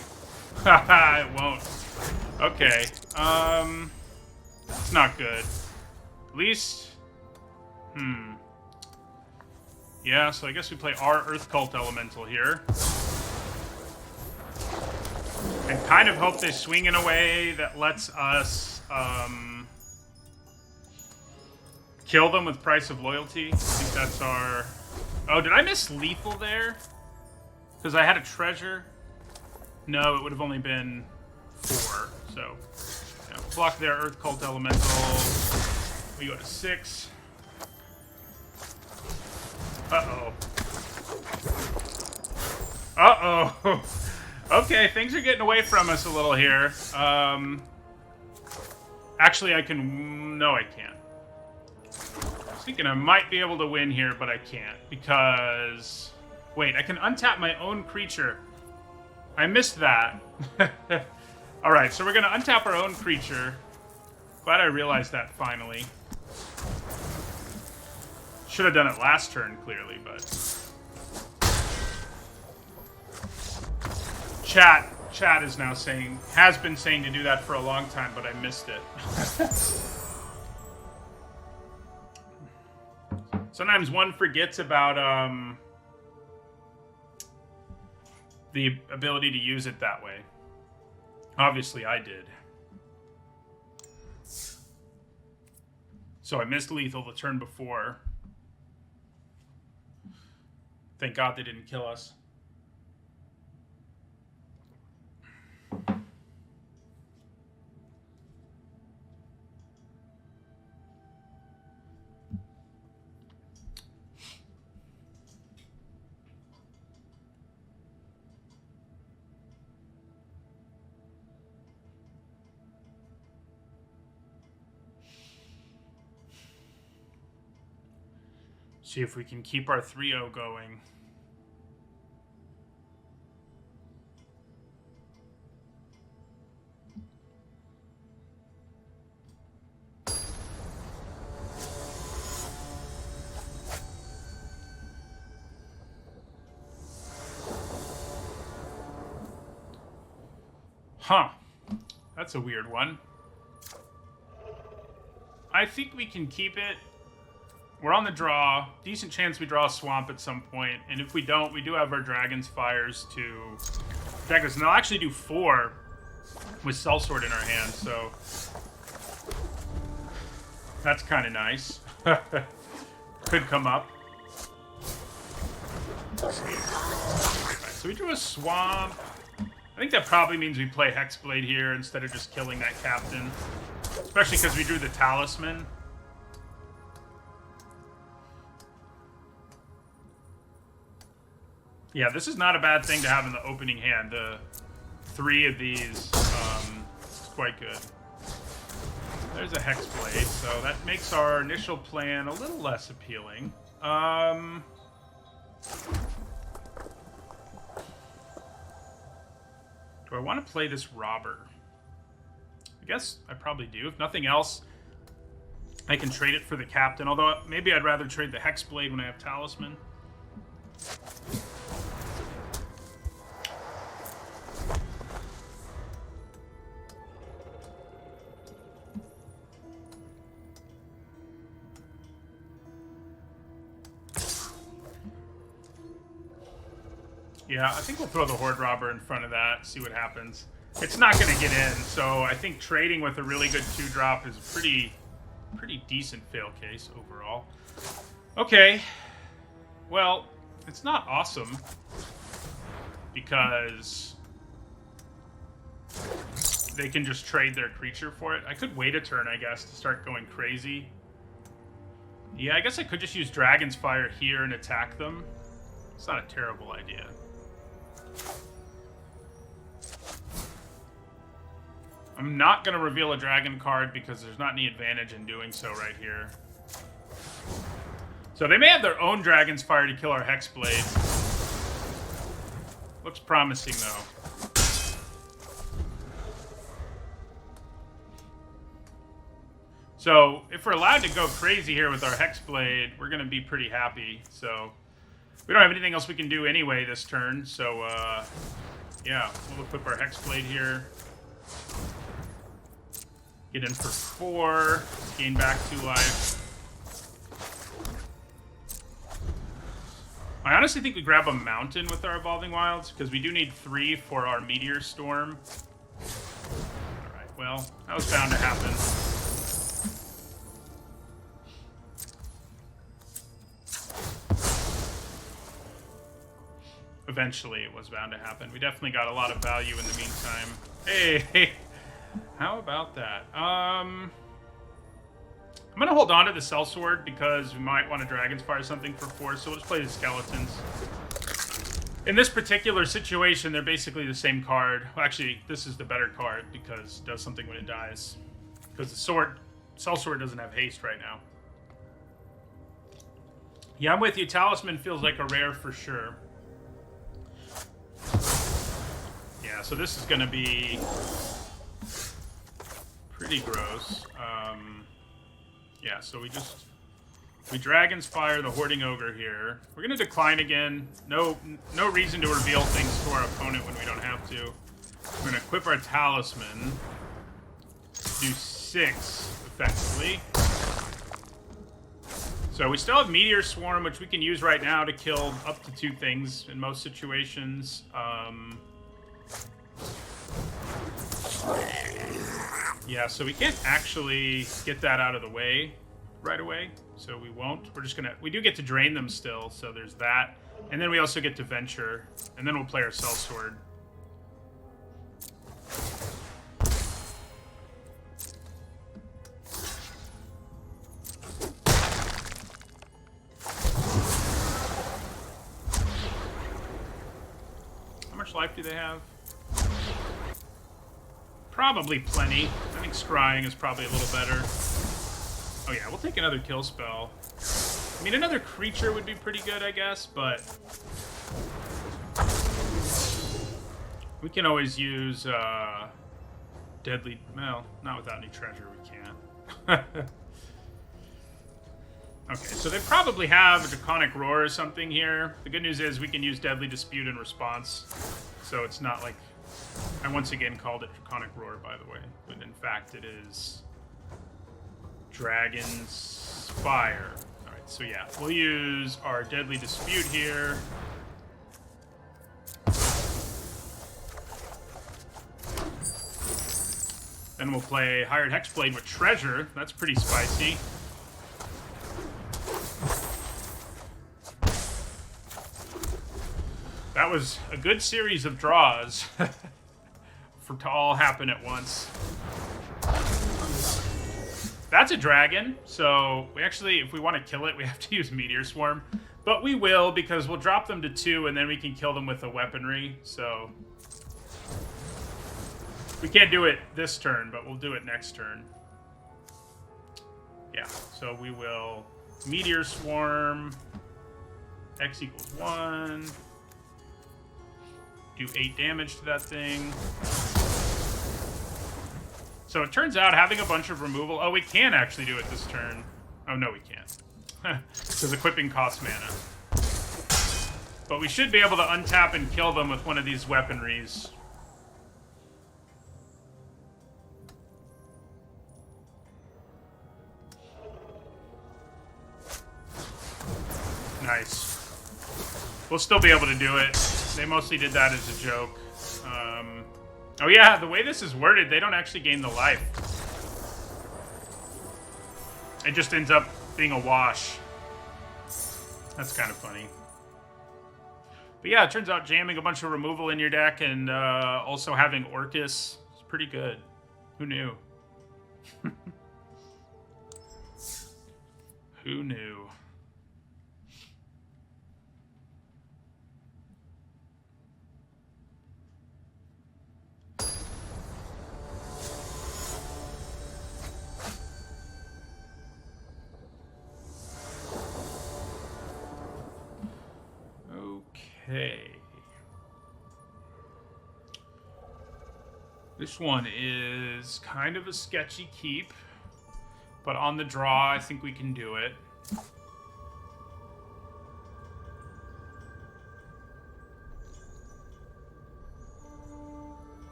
Haha, it won't. Okay. It's not good. At least... Yeah, so I guess we play our Earth Cult Elemental here. And kind of hope they swing in a way that lets us kill them with Price of Loyalty. I think that's our... Oh, did I miss lethal there? Because I had a treasure. No, it would have only been 4. So, yeah, block their Earth Cult Elemental. We go to 6. Uh-oh. Uh-oh. Okay, things are getting away from us a little here. Actually, I can... No, I can't. I was thinking I might be able to win here, but I can't. Because... Wait, I can untap my own creature. I missed that. Alright, so we're going to untap our own creature. Glad I realized that finally. Should have done it last turn, clearly, but... Chat, Chat is now saying, has been saying to do that for a long time, but I missed it. Sometimes one forgets about the ability to use it that way. Obviously, I did. So I missed lethal the turn before. Thank God they didn't kill us. See if we can keep our 3-0 going. Huh. That's a weird one. I think we can keep it. We're on the draw. Decent chance we draw a swamp at some point. And if we don't, we do have our Dragon's Fires to protect us. And they'll actually do 4 with Sellsword in our hand, so that's kind of nice. Could come up. Right, so we drew a swamp. I think that probably means we play Hexblade here instead of just killing that captain. Especially because we drew the Talisman. Yeah, this is not a bad thing to have in the opening hand. 3 of these is quite good. There's a Hexblade, so that makes our initial plan a little less appealing. Do I want to play this Robber? I guess I probably do. If nothing else, I can trade it for the Captain. Although maybe I'd rather trade the Hexblade when I have Talisman. Yeah, I think we'll throw the Horde Robber in front of that, see what happens. It's not going to get in, so I think trading with a really good 2-drop is a pretty decent fail case overall. Okay. Well, it's not awesome because they can just trade their creature for it. I could wait a turn, I guess, to start going crazy. Yeah, I guess I could just use Dragon's Fire here and attack them. It's not a terrible idea. I'm not going to reveal a dragon card because there's not any advantage in doing so right here. So they may have their own Dragon's Fire to kill our Hexblade. Looks promising, though. So if we're allowed to go crazy here with our Hexblade, we're going to be pretty happy. So we don't have anything else we can do anyway this turn. So, yeah, we'll equip our Hexblade here. Get in for 4. Gain back 2 life. I honestly think we grab a mountain with our Evolving Wilds, because we do need 3 for our Meteor Storm. Alright, well, that was bound to happen. Eventually, it was bound to happen. We definitely got a lot of value in the meantime. Hey! How about that? I'm going to hold on to the Sellsword because we might want to Dragon's Fire something for 4, so we'll just play the Skeletons. In this particular situation, they're basically the same card. Well, actually, this is the better card because it does something when it dies. Because the Sellsword doesn't have haste right now. Yeah, I'm with you. Talisman feels like a rare for sure. Yeah, so this is going to be pretty gross. Yeah, so we Dragon's Fire the Hoarding Ogre here. We're gonna decline again. No reason to reveal things to our opponent when we don't have to. We're going to equip our talisman. Do 6, effectively. So we still have Meteor Swarm, which we can use right now to kill up to 2 things in most situations. Yeah, so we can't actually get that out of the way right away. So we won't. We're just going to... We do get to drain them still, so there's that. And then we also get to Venture. And then we'll play our Sellsword. How much life do they have? Probably plenty. I think Scrying is probably a little better. Oh yeah, we'll take another kill spell. I mean, another creature would be pretty good, I guess, but... we can always use, Deadly... Well, not without any treasure, we can't. Okay, so they probably have a Draconic Roar or something here. The good news is we can use Deadly Dispute in response, so it's not like... I once again called it Draconic Roar, by the way, but in fact it is Dragon's Fire. Alright, so yeah, we'll use our Deadly Dispute here. Then we'll play Hired Hexblade with Treasure. That's pretty spicy. That was a good series of draws to all happen at once. That's a dragon, so we actually, if we want to kill it, we have to use Meteor Swarm. But we will, because we'll drop them to 2, and then we can kill them with the weaponry, so... we can't do it this turn, but we'll do it next turn. Yeah, so we will Meteor Swarm, X equals 1, do 8 damage to that thing. So it turns out having a bunch of removal... Oh, we can actually do it this turn. Oh, no, we can't. Because equipping costs mana. But we should be able to untap and kill them with one of these weaponries. Nice. We'll still be able to do it. They mostly did that as a joke. Oh yeah, the way this is worded, they don't actually gain the life. It just ends up being a wash. That's kind of funny. But yeah, it turns out jamming a bunch of removal in your deck and also having Orcus is pretty good. Who knew? Who knew? Okay. This one is kind of a sketchy keep, but on the draw, I think we can do it.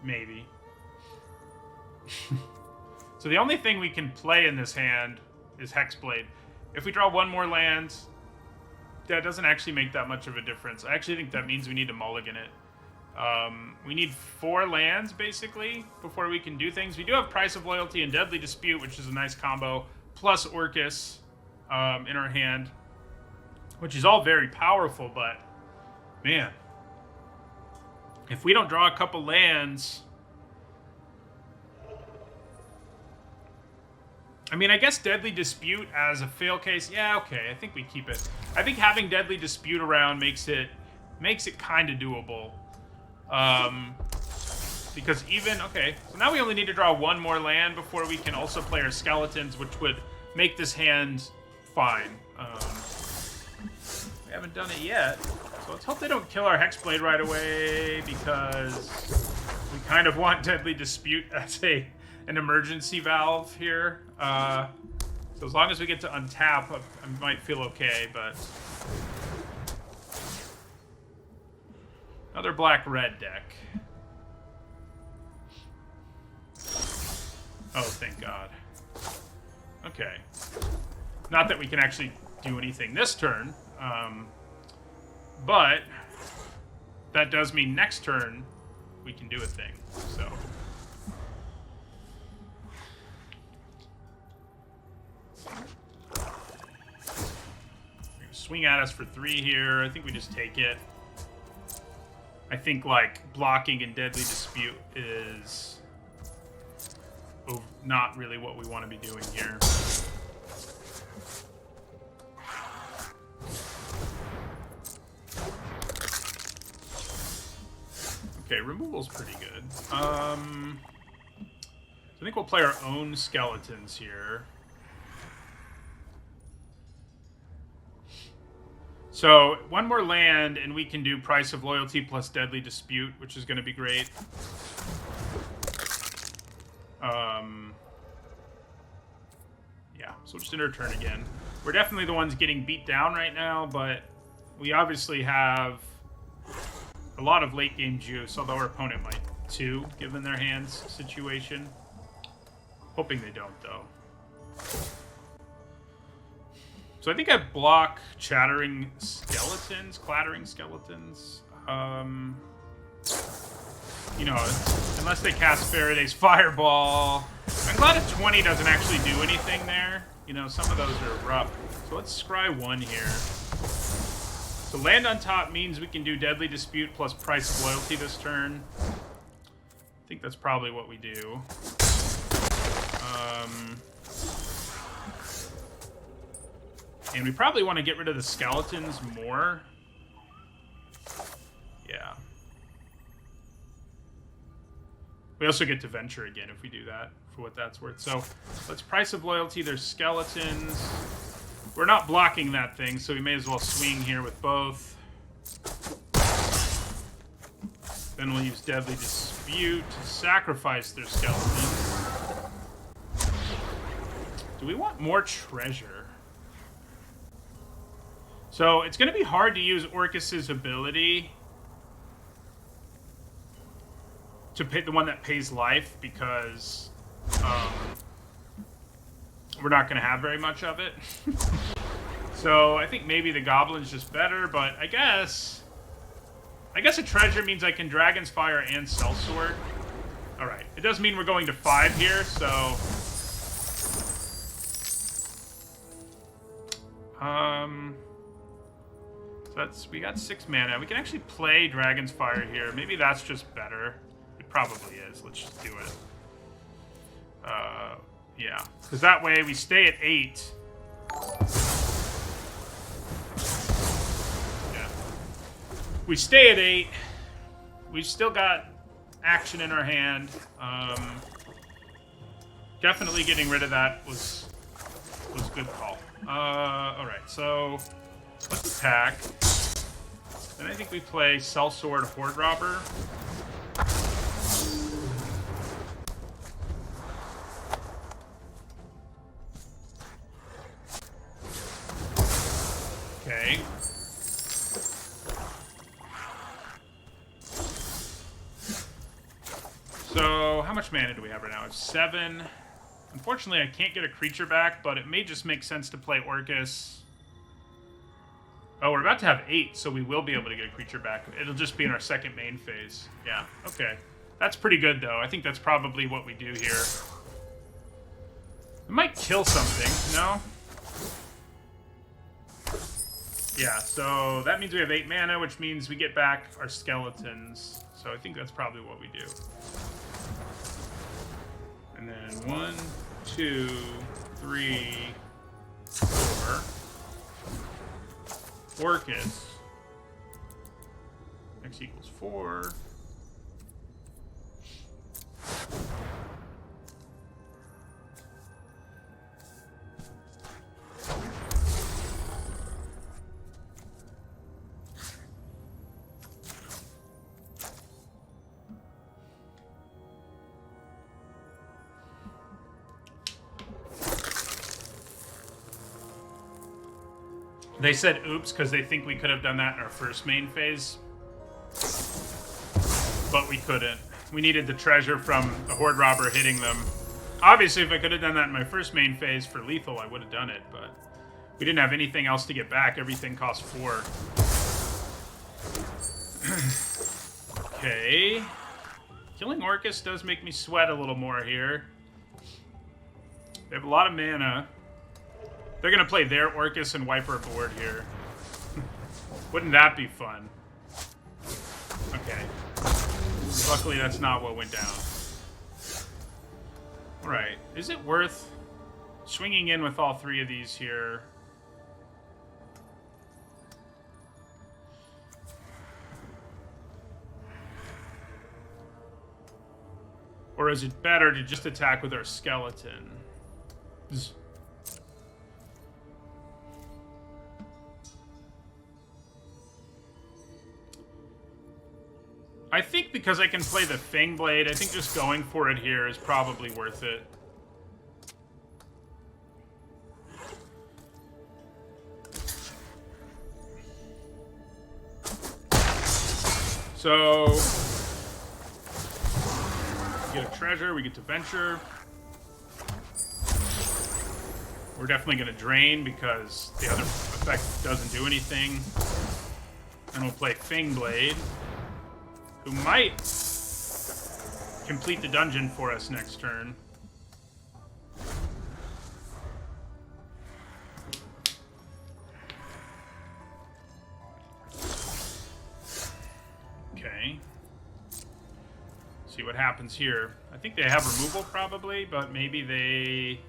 Maybe. So the only thing we can play in this hand is Hexblade. If we draw one more land, that doesn't actually make that much of a difference. I actually think that means we need to mulligan it. We need 4 lands, basically, before we can do things. We do have Price of Loyalty and Deadly Dispute, which is a nice combo, plus Orcus in our hand, which is all very powerful, but, man, if we don't draw a couple lands... I mean, I guess Deadly Dispute as a fail case, yeah, okay, I think we keep it. I think having Deadly Dispute around makes it kind of doable. Because even, okay, so now we only need to draw 1 more land before we can also play our Skeletons, which would make this hand fine. We haven't done it yet, so let's hope they don't kill our Hexblade right away, because we kind of want Deadly Dispute as an emergency valve here. So as long as we get to untap, I might feel okay, but... Another black-red deck. Oh, thank God. Okay. Not that we can actually do anything this turn, but that does mean next turn we can do a thing, so. Swing at us for 3 here. I think we just take it. I think, like, blocking and Deadly Dispute is not really what we want to be doing here. Okay, removal's pretty good. I think we'll play our own skeletons here. So, one more land, and we can do Price of Loyalty plus Deadly Dispute, which is going to be great. Yeah, so we'll just enter a turn again. We're definitely the ones getting beat down right now, but we obviously have a lot of late-game juice, although our opponent might too, given their hands situation. Hoping they don't, though. So I think I block Clattering Skeletons. You know, unless they cast Faraday's Fireball. I'm glad a 20 doesn't actually do anything there. You know, some of those are rough. So let's scry 1 here. So land on top means we can do Deadly Dispute plus Price of Loyalty this turn. I think that's probably what we do. And we probably want to get rid of the skeletons more. Yeah. We also get to venture again if we do that, for what that's worth. So let's Price of Loyalty. There's skeletons. We're not blocking that thing, so we may as well swing here with both. Then we'll use Deadly Dispute to sacrifice their skeletons. Do we want more treasure? So it's going to be hard to use Orcus's ability to pay the one that pays life, because we're not going to have very much of it. So I think maybe the Goblin's just better, but I guess a treasure means I can Dragon's Fire and Sellsword. All right, it does mean we're going to 5 here, so we got 6 mana. We can actually play Dragon's Fire here. Maybe that's just better. It probably is. Let's just do it. Yeah, because that way we stay at 8. Yeah, we stay at 8. We've still got action in our hand. Definitely getting rid of that was a good call. All right, so let's attack. Then I think we play Sellsword Horde Robber. Okay. So, how much mana do we have right now? I have 7. Unfortunately, I can't get a creature back, but it may just make sense to play Orcus. Oh, we're about to have 8, so we will be able to get a creature back. It'll just be in our second main phase. Yeah, okay. That's pretty good, though. I think that's probably what we do here. It might kill something, no? Yeah, so that means we have 8 mana, which means we get back our skeletons. So I think that's probably what we do. And then 1, 2, 3, 4. Orcus. X equals 4. They said oops because they think we could have done that in our first main phase. But we couldn't. We needed the treasure from the Horde Robber hitting them. Obviously, if I could have done that in my first main phase for lethal, I would have done it, but we didn't have anything else to get back. Everything cost 4. Okay. Killing Orcus does make me sweat a little more here. They have a lot of mana. They're going to play their Orcus and wipe our board here. Wouldn't that be fun? Okay. Luckily, that's not what went down. Alright. Is it worth swinging in with all 3 of these here? Or is it better to just attack with our skeleton? I think because I can play the Fang Blade, I think just going for it here is probably worth it. So, we get a treasure, we get to venture. We're definitely going to drain because the other effect doesn't do anything. And we'll play Fang Blade, who might complete the dungeon for us next turn. Okay. See what happens here. I think they have removal probably, but maybe they...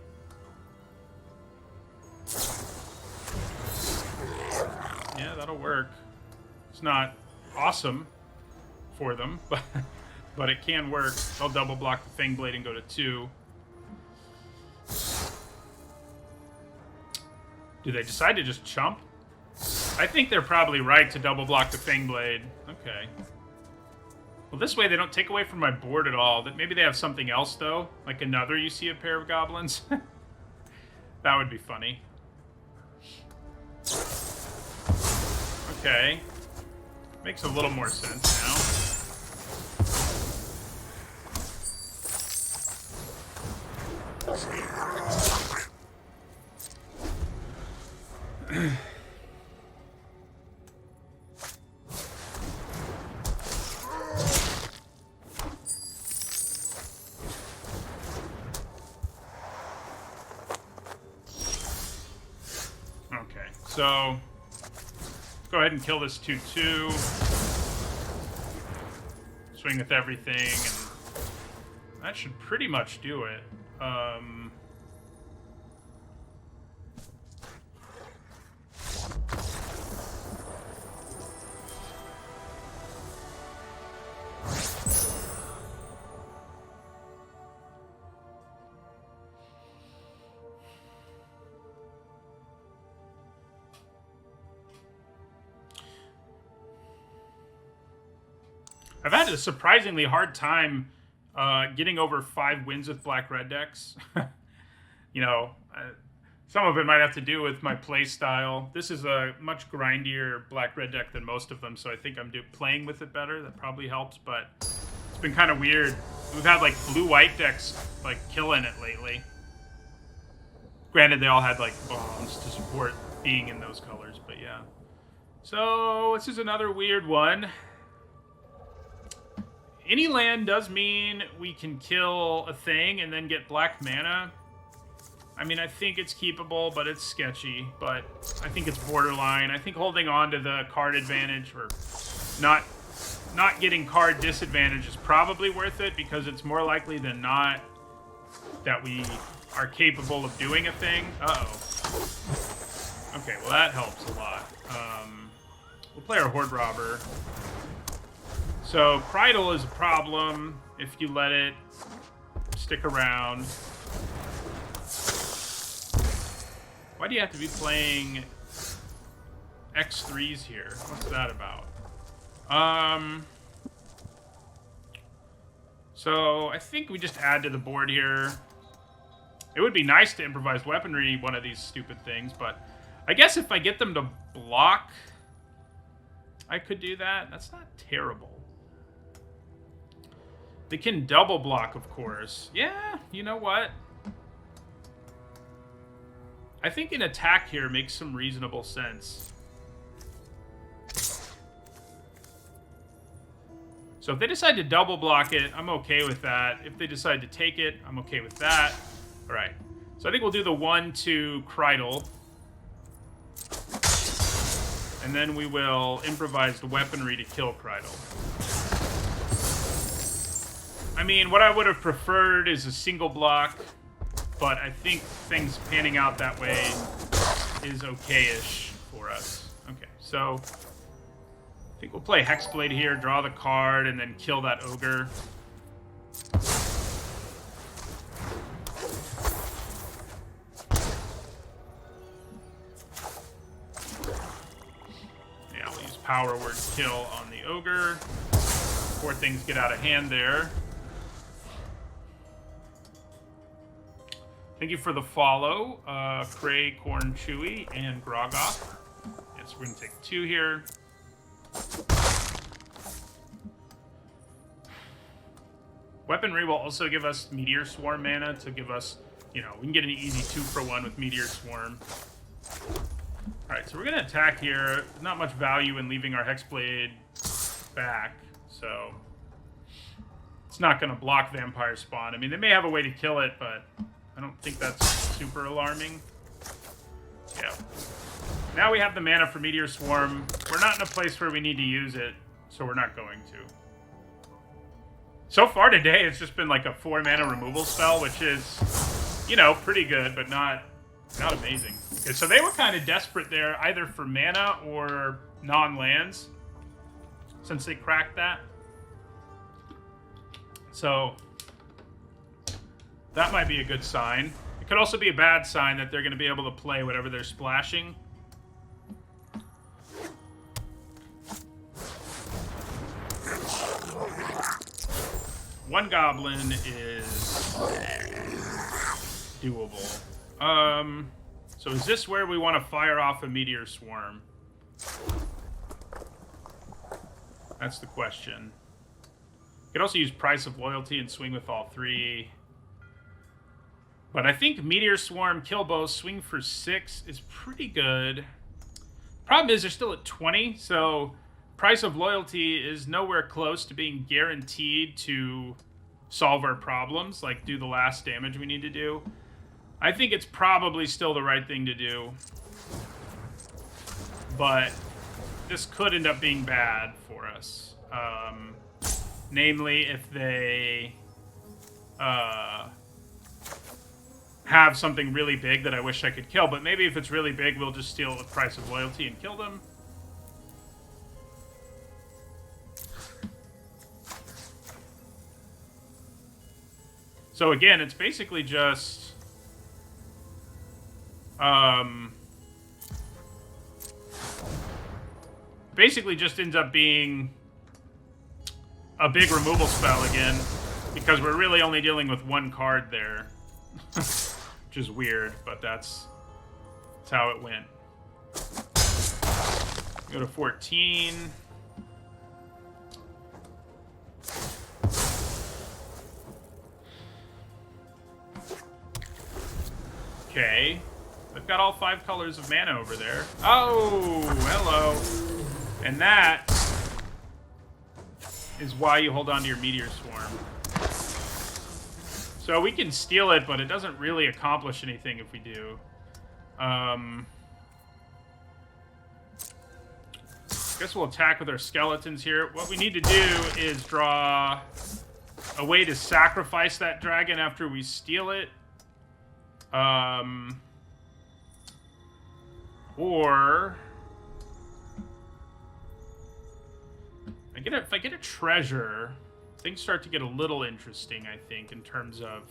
Yeah, that'll work. It's not awesome for them, but it can work. I'll double block the Fang Blade and go to 2. Do they decide to just chump? I think they're probably right to double block the Fang Blade. Okay. Well, this way they don't take away from my board at all. That maybe they have something else though, like another you see a pair of goblins. That would be funny. Okay. Makes a little more sense now. Okay, so go ahead and kill this 2/2. Swing with everything, and that should pretty much do it. I've had a surprisingly hard time getting over 5 wins with black-red decks. You know, some of it might have to do with my play style. This is a much grindier black-red deck than most of them, so I think I'm playing with it better. That probably helps, but it's been kind of weird. We've had, like, blue-white decks, like, killing it lately. Granted, they all had, like, bombs to support being in those colors, but yeah. So, this is another weird one. Any land does mean we can kill a thing and then get black mana. I mean, I think it's keepable, but it's sketchy. But I think it's borderline. I think holding on to the card advantage or not getting card disadvantage is probably worth it because it's more likely than not that we are capable of doing a thing. Uh-oh. Okay, well that helps a lot. We'll play our Horde Robber. So, Cridle is a problem if you let it stick around. Why do you have to be playing X3s here? What's that about? So, I think we just add to the board here. It would be nice to improvise weaponry one of these stupid things, but I guess if I get them to block, I could do that. That's not terrible. They can double block, of course. Yeah, you know what? I think an attack here makes some reasonable sense. So if they decide to double block it, I'm okay with that. If they decide to take it, I'm okay with that. All right. So I think we'll do the 1-2 Krydle. And then we will improvised weaponry to kill Krydle. I mean, what I would have preferred is a single block, but I think things panning out that way is okay-ish for us. Okay, so I think we'll play Hexblade here, draw the card, and then kill that ogre. Yeah, we'll use Power Word Kill on the ogre before things get out of hand there. Thank you for the follow, Cray, Corn, Chewy, and Grogoth. Yes, we're going to take 2 here. Weaponry will also give us Meteor Swarm mana to give us, you know, we can get an easy 2-for-1 with Meteor Swarm. Alright, so we're going to attack here. Not much value in leaving our Hexblade back, so it's not going to block Vampire Spawn. I mean, they may have a way to kill it, but I don't think that's super alarming. Yeah. Now we have the mana for Meteor Swarm. We're not in a place where we need to use it, so we're not going to. So far today, it's just been like a 4-mana removal spell, which is, you know, pretty good, but not amazing. Okay, so they were kind of desperate there, either for mana or non-lands, since they cracked that. So that might be a good sign. It could also be a bad sign that they're going to be able to play whatever they're splashing. One goblin is doable. So is this where we want to fire off a Meteor Swarm? That's the question. You could also use Price of Loyalty and swing with all 3. But I think Meteor Swarm, kill both, swing for 6 is pretty good. Problem is they're still at 20, so Price of Loyalty is nowhere close to being guaranteed to solve our problems, like do the last damage we need to do. I think it's probably still the right thing to do. But this could end up being bad for us. Namely, if they have something really big that I wish I could kill. But maybe if it's really big, we'll just steal the Price of Loyalty and kill them. So again, it's basically just ends up being a big removal spell again, because we're really only dealing with 1 card there. Which is weird, but that's how it went. Go to 14. Okay. They've got all 5 colors of mana over there. Oh, hello. And that is why you hold on to your Meteor Swarm. So we can steal it, but it doesn't really accomplish anything if we do. Guess we'll attack with our skeletons here. What we need to do is draw a way to sacrifice that dragon after we steal it. Or if I get a treasure, things start to get a little interesting, I think, in terms of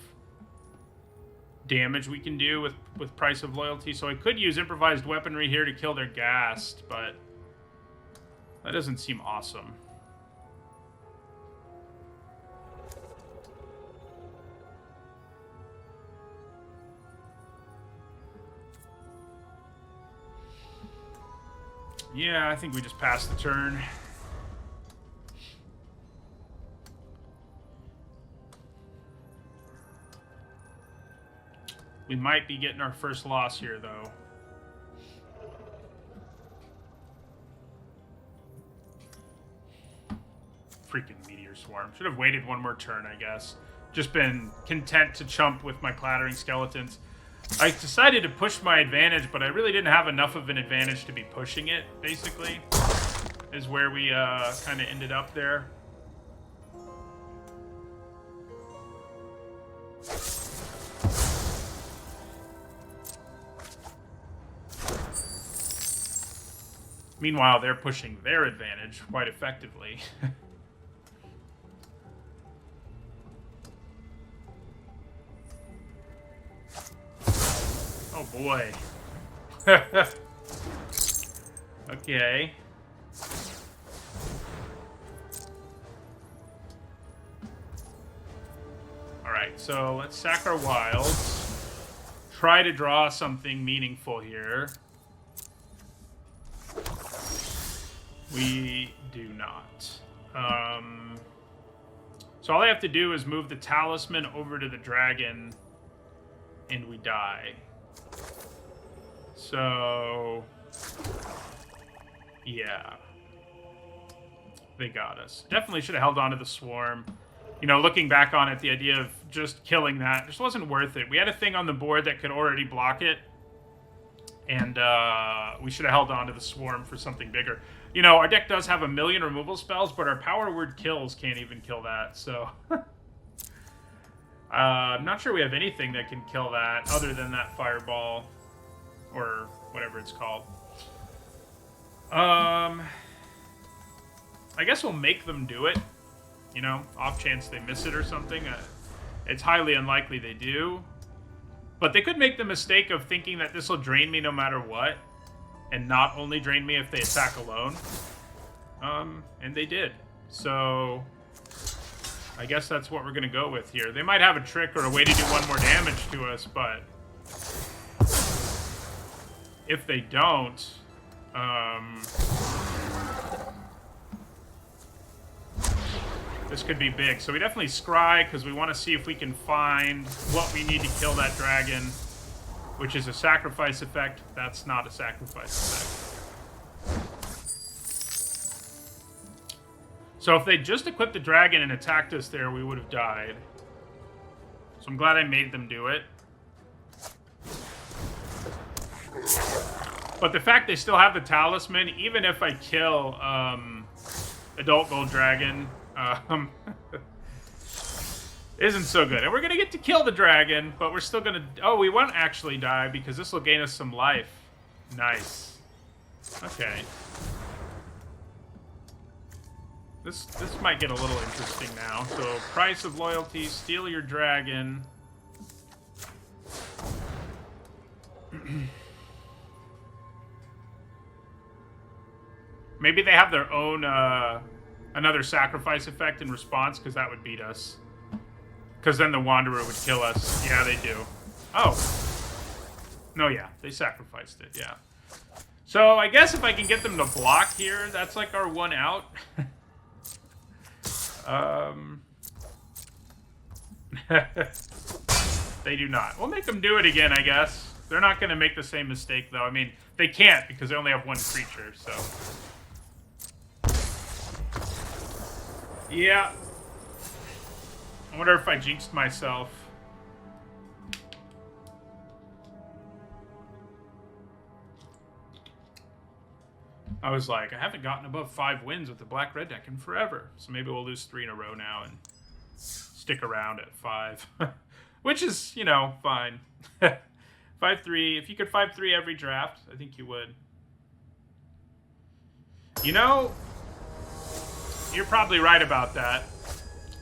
damage we can do with Price of Loyalty. So I could use improvised weaponry here to kill their Ghast, but that doesn't seem awesome. Yeah, I think we just passed the turn. We might be getting our first loss here, though. Freaking Meteor Swarm. Should have waited one more turn, I guess. Just been content to chump with my Clattering Skeletons. I decided to push my advantage, but I really didn't have enough of an advantage to be pushing it, basically. Is where we kind of ended up there. Meanwhile, they're pushing their advantage quite effectively. Oh boy. Okay. Alright, so let's sack our wilds. Try to draw something meaningful here. We do not. So all I have to do is move the talisman over to the dragon, and we die. So, yeah. They got us. Definitely should have held on to the swarm. You know, looking back on it, the idea of just killing that just wasn't worth it. We had a thing on the board that could already block it, and we should have held on to the swarm for something bigger. You know, our deck does have 1,000,000 removal spells, but our power word kills can't even kill that, so... I'm not sure we have anything that can kill that other than that fireball, or whatever it's called. I guess we'll make them do it, you know, off chance they miss it or something. It's highly unlikely they do. But they could make the mistake of thinking that this will drain me no matter what, and not only drain me if they attack alone. And they did. So, I guess that's what we're going to go with here. They might have a trick or a way to do one more damage to us, but if they don't, this could be big. So we definitely scry, because we want to see if we can find what we need to kill that dragon, which is a sacrifice effect. That's not a sacrifice effect. So if they just equipped the dragon and attacked us there, we would have died. So I'm glad I made them do it. But the fact they still have the talisman, even if I kill Adult Gold Dragon, isn't so good. And we're going to get to kill the dragon, but we're still going to... Oh, we won't actually die because this will gain us some life. Nice. Okay. This might get a little interesting now. So, price of loyalty, steal your dragon. Maybe they have their own, another sacrifice effect in response, because that would beat us. Because then the Wanderer would kill us. Yeah, they do. Oh. No, yeah. They sacrificed it, yeah. So, I guess if I can get them to block here, that's like our one out. They do not. We'll make them do it again, I guess. They're not going to make the same mistake, though. I mean, they can't, because they only have one creature, so... Yeah. I wonder if I jinxed myself. I was like, I haven't gotten above 5 wins with the black-red deck in forever. So maybe we'll lose 3 in a row now and stick around at 5. Which is, you know, fine. 5-3. If you could 5-3 every draft, I think you would. You know, you're probably right about that.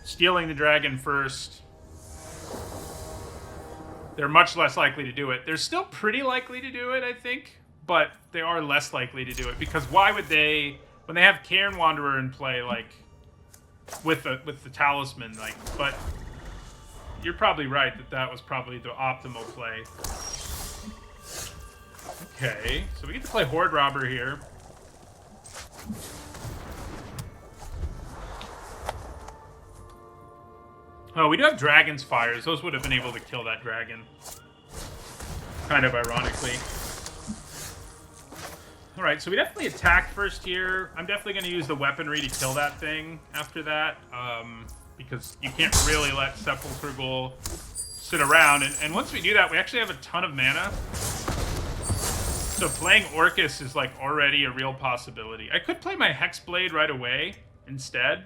Stealing the dragon first. They're much less likely to do it. They're still pretty likely to do it, I think. But they are less likely to do it. Because why would they... When they have Cairn Wanderer in play, like... With the talisman, like... But... You're probably right that that was probably the optimal play. Okay. So we get to play Horde Robber here. Oh, we do have Dragon's Fires. Those would have been able to kill that dragon. kind of ironically. Alright, so we definitely attack first here. I'm definitely going to use the weaponry to kill that thing after that. Because you can't really let Sepulchre Ghoul sit around. And once we do that, we actually have a ton of mana. So playing Orcus is like already a real possibility. I could play my Hexblade right away instead.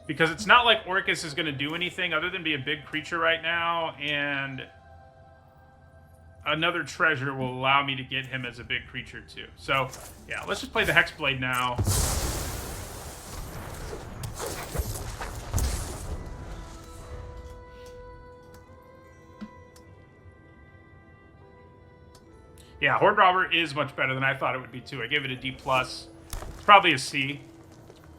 Because it's not like Orcus is going to do anything other than be a big creature right now. And another treasure will allow me to get him as a big creature too. So yeah, let's just play the Hexblade now. Yeah, Horde Robber is much better than I thought it would be, too. I gave it a D+. It's probably a C.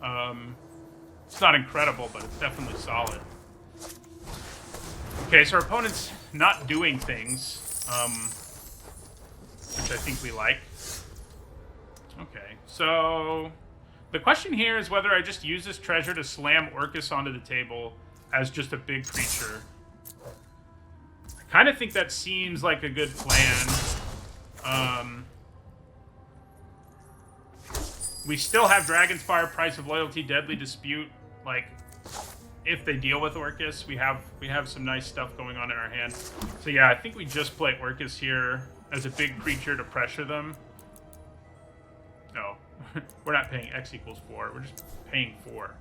It's not incredible, but it's definitely solid. Okay, so our opponent's not doing things, which I think we like. Okay, so the question here is whether I just use this treasure to slam Orcus onto the table as just a big creature. I kind of think that seems like a good plan. We still have Dragonspire, Price of Loyalty, Deadly Dispute. Like, if they deal with Orcus, we have some nice stuff going on in our hand. So yeah, I think we just play Orcus here as a big creature to pressure them. No, we're not paying X equals 4. We're just paying 4.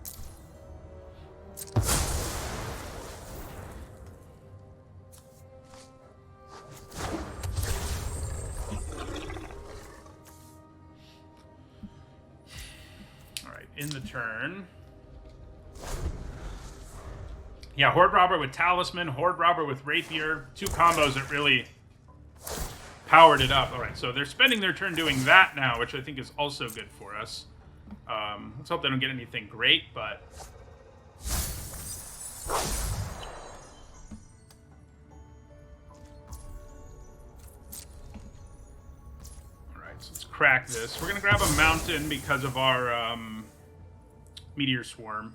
In the turn. Yeah, Horde Robber with Talisman, Horde Robber with Rapier. 2 combos that really powered it up. Alright, so they're spending their turn doing that now, which I think is also good for us. Let's hope they don't get anything great, but... Alright, so let's crack this. We're going to grab a mountain because of our... Meteor Swarm.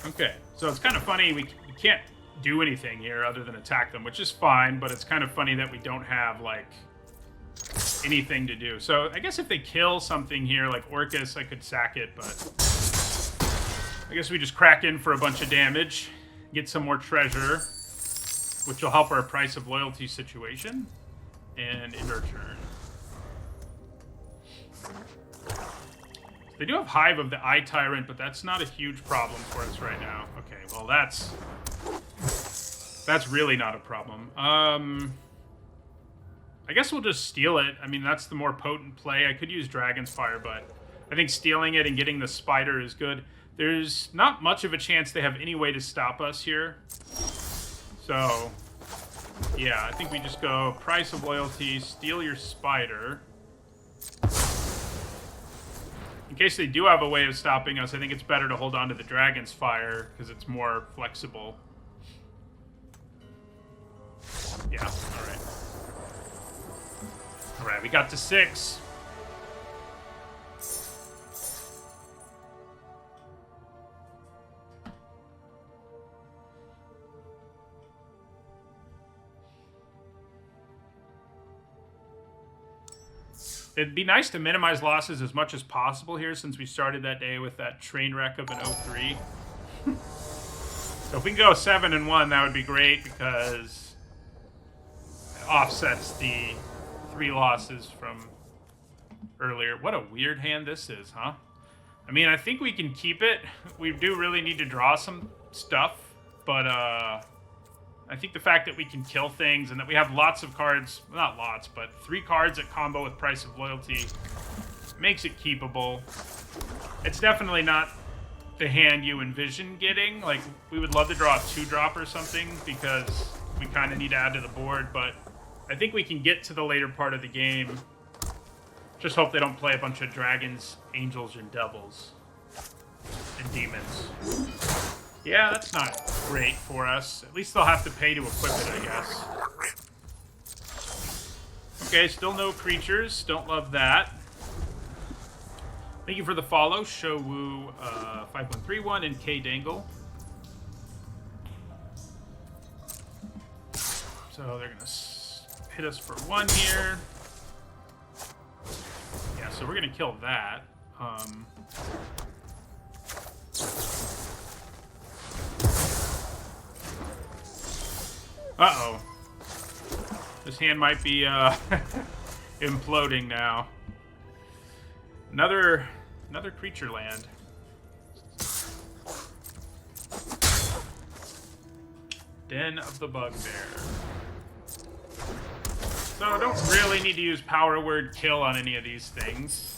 Okay, so it's kind of funny, we can't do anything here other than attack them, which is fine, but it's kind of funny that we don't have, like, anything to do. So I guess if they kill something here, like Orcus, I could sack it, but I guess we just crack in for a bunch of damage, get some more treasure, which will help our Price of Loyalty situation. And end our turn. They do have Hive of the Eye Tyrant, but that's not a huge problem for us right now. Okay, well that's really not a problem. I guess we'll just steal it. I mean, that's the more potent play. I could use Dragon's Fire, but I think stealing it and getting the Spider is good. There's not much of a chance they have any way to stop us here. So... yeah, I think we just go Price of Loyalty, steal your Spider. In case they do have a way of stopping us, I think it's better to hold on to the Dragon's Fire, because it's more flexible. Yeah, alright. Alright, we got to 6. It'd be nice to minimize losses as much as possible here since we started that day with that train wreck of an 0-3. So if we can go 7-1, that would be great because it offsets the 3 losses from earlier. What a weird hand this is, huh? I mean, I think we can keep it. We do really need to draw some stuff, but I think the fact that we can kill things and that we have lots of cards, not lots, but 3 cards that combo with Price of Loyalty makes it keepable. It's definitely not the hand you envision getting. Like, we would love to draw a 2-drop or something because we kind of need to add to the board, but I think we can get to the later part of the game. Just hope they don't play a bunch of dragons, angels, and devils. And demons. Yeah, that's not great for us. At least they'll have to pay to equip it, I guess. Okay, still no creatures. Don't love that. Thank you for the follow, Showwoo 5131 and K Dangle. So they're gonna hit us for 1 here. Yeah, so we're gonna kill that. Uh-oh. This hand might be imploding now. Another creature land. Den of the Bugbear. So I don't really need to use power word kill on any of these things.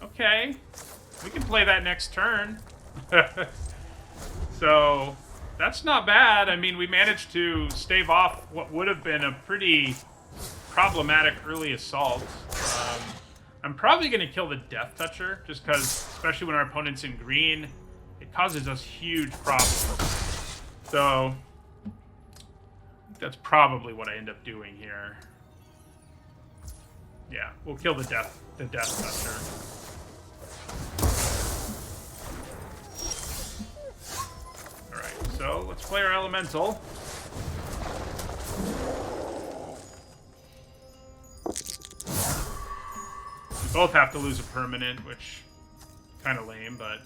Okay. We can play that next turn. So that's not bad. I mean, we managed to stave off what would have been a pretty problematic early assault. I'm probably going to kill the Death Toucher, just because, especially when our opponent's in green, it causes us huge problems. So that's probably what I end up doing here. Yeah, we'll kill the Death Toucher. Alright, so let's play our Elemental. We both have to lose a permanent, which is kind of lame, but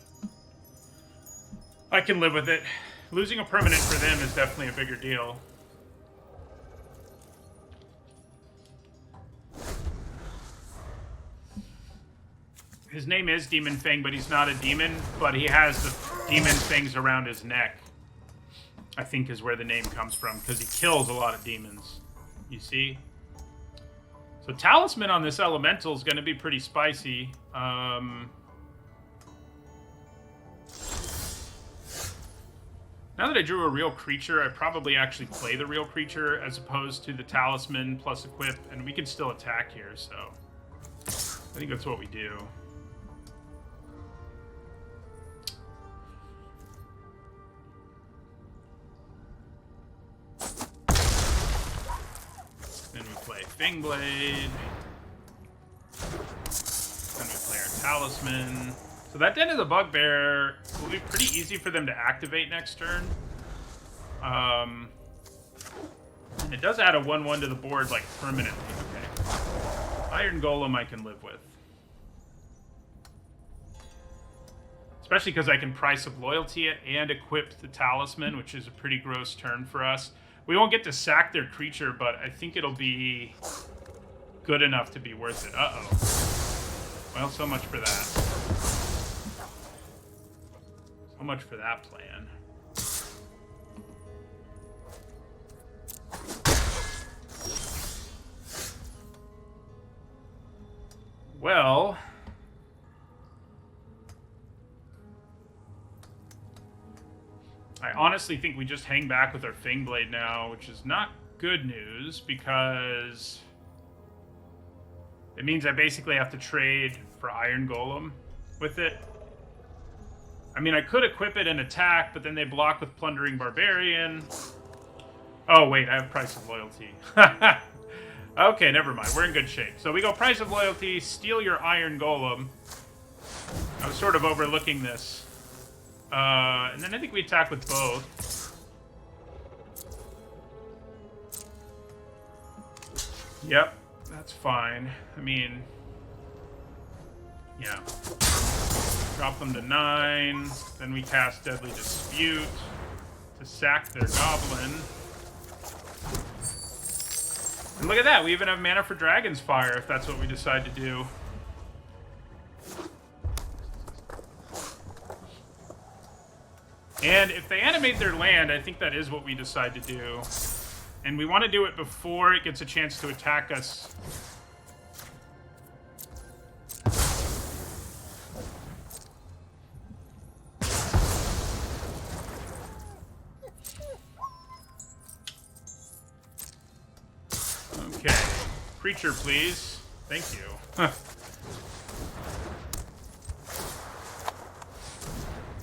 I can live with it. Losing a permanent for them is definitely a bigger deal. His name is Demon Fang, but he's not a demon, but he has the demon things around his neck. I think is where the name comes from, because he kills a lot of demons. You see? So Talisman on this Elemental is going to be pretty spicy. Now that I drew a real creature, I probably actually play the real creature as opposed to the Talisman plus equip, and we can still attack here, so I think that's what we do. Then we play Fangblade. Then we play our Talisman. So that Den of the Bugbear will be pretty easy for them to activate next turn. And it does add a 1/1 to the board, like, permanently. Okay. Iron Golem I can live with. Especially because I can Price of Loyalty it and equip the Talisman, which is a pretty gross turn for us. We won't get to sack their creature, but I think it'll be good enough to be worth it. Uh-oh. Well, so much for that. So much for that plan. Well, I honestly think we just hang back with our Fangblade now, which is not good news because it means I basically have to trade for Iron Golem with it. I mean, I could equip it and attack, but then they block with Plundering Barbarian. Oh, wait, I have Price of Loyalty. Okay, never mind. We're in good shape. So we go Price of Loyalty, steal your Iron Golem. I was sort of overlooking this. And then I think we attack with both. Yep, that's fine. I mean, yeah. Drop them to 9. Then we cast Deadly Dispute to sack their goblin. And look at that, we even have mana for Dragon's Fire if that's what we decide to do. And if they animate their land, I think that is what we decide to do. And we want to do it before it gets a chance to attack us. Okay. Creature, please. Thank you.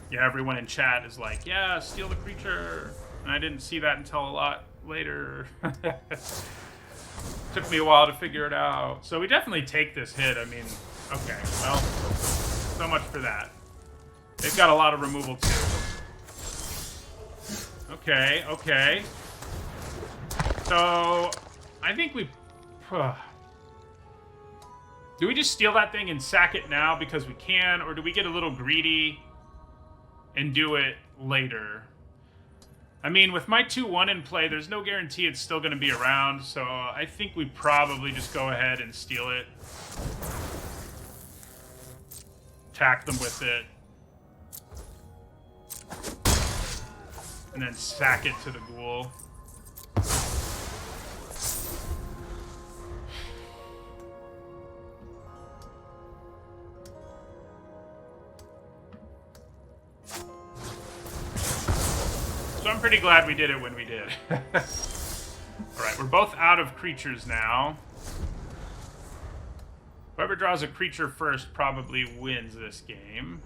Yeah, everyone in chat is like, yeah, steal the creature. And I didn't see that until a lot later. Took me a while to figure it out. So we definitely take this hit. I mean, Okay, well, so much for that. They've got a lot of removal, too. Okay, okay. So, I think we... Do we just steal that thing and sack it now because we can, or do we get a little greedy and do it later? I mean, with my 2-1 in play, there's no guarantee it's still going to be around, so I think we probably just go ahead and steal it. Attack them with it. And then sack it to the ghoul. So I'm pretty glad we did it when we did. Alright, we're both out of creatures now. Whoever draws a creature first probably wins this game.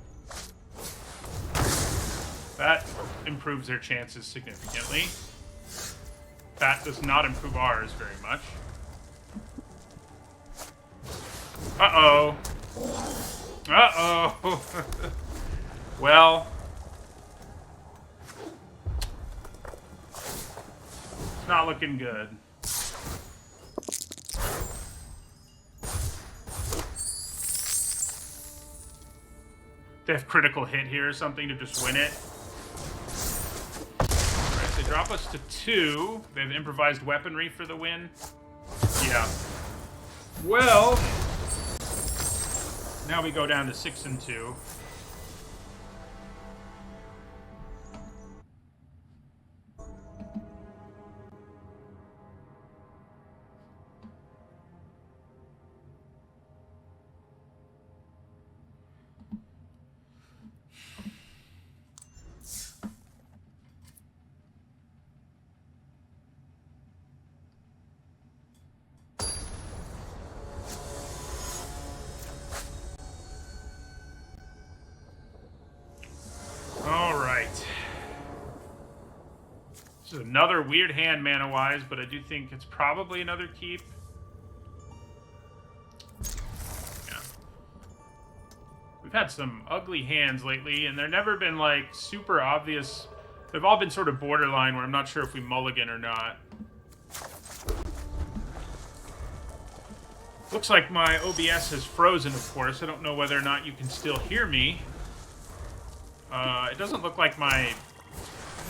That improves their chances significantly. That does not improve ours very much. Uh-oh. Uh-oh. Well... it's not looking good. They have critical hit here or something to just win it. Alright, they drop us to 2. They have improvised weaponry for the win. Yeah. Well, now we go down to 6 and 2. This is another weird hand mana-wise, but I do think it's probably another keep. Yeah. We've had some ugly hands lately, and they've never been, like, super obvious. They've all been sort of borderline, where I'm not sure if we mulligan or not. Looks like my OBS has frozen, of course. I don't know whether or not you can still hear me. It doesn't look like my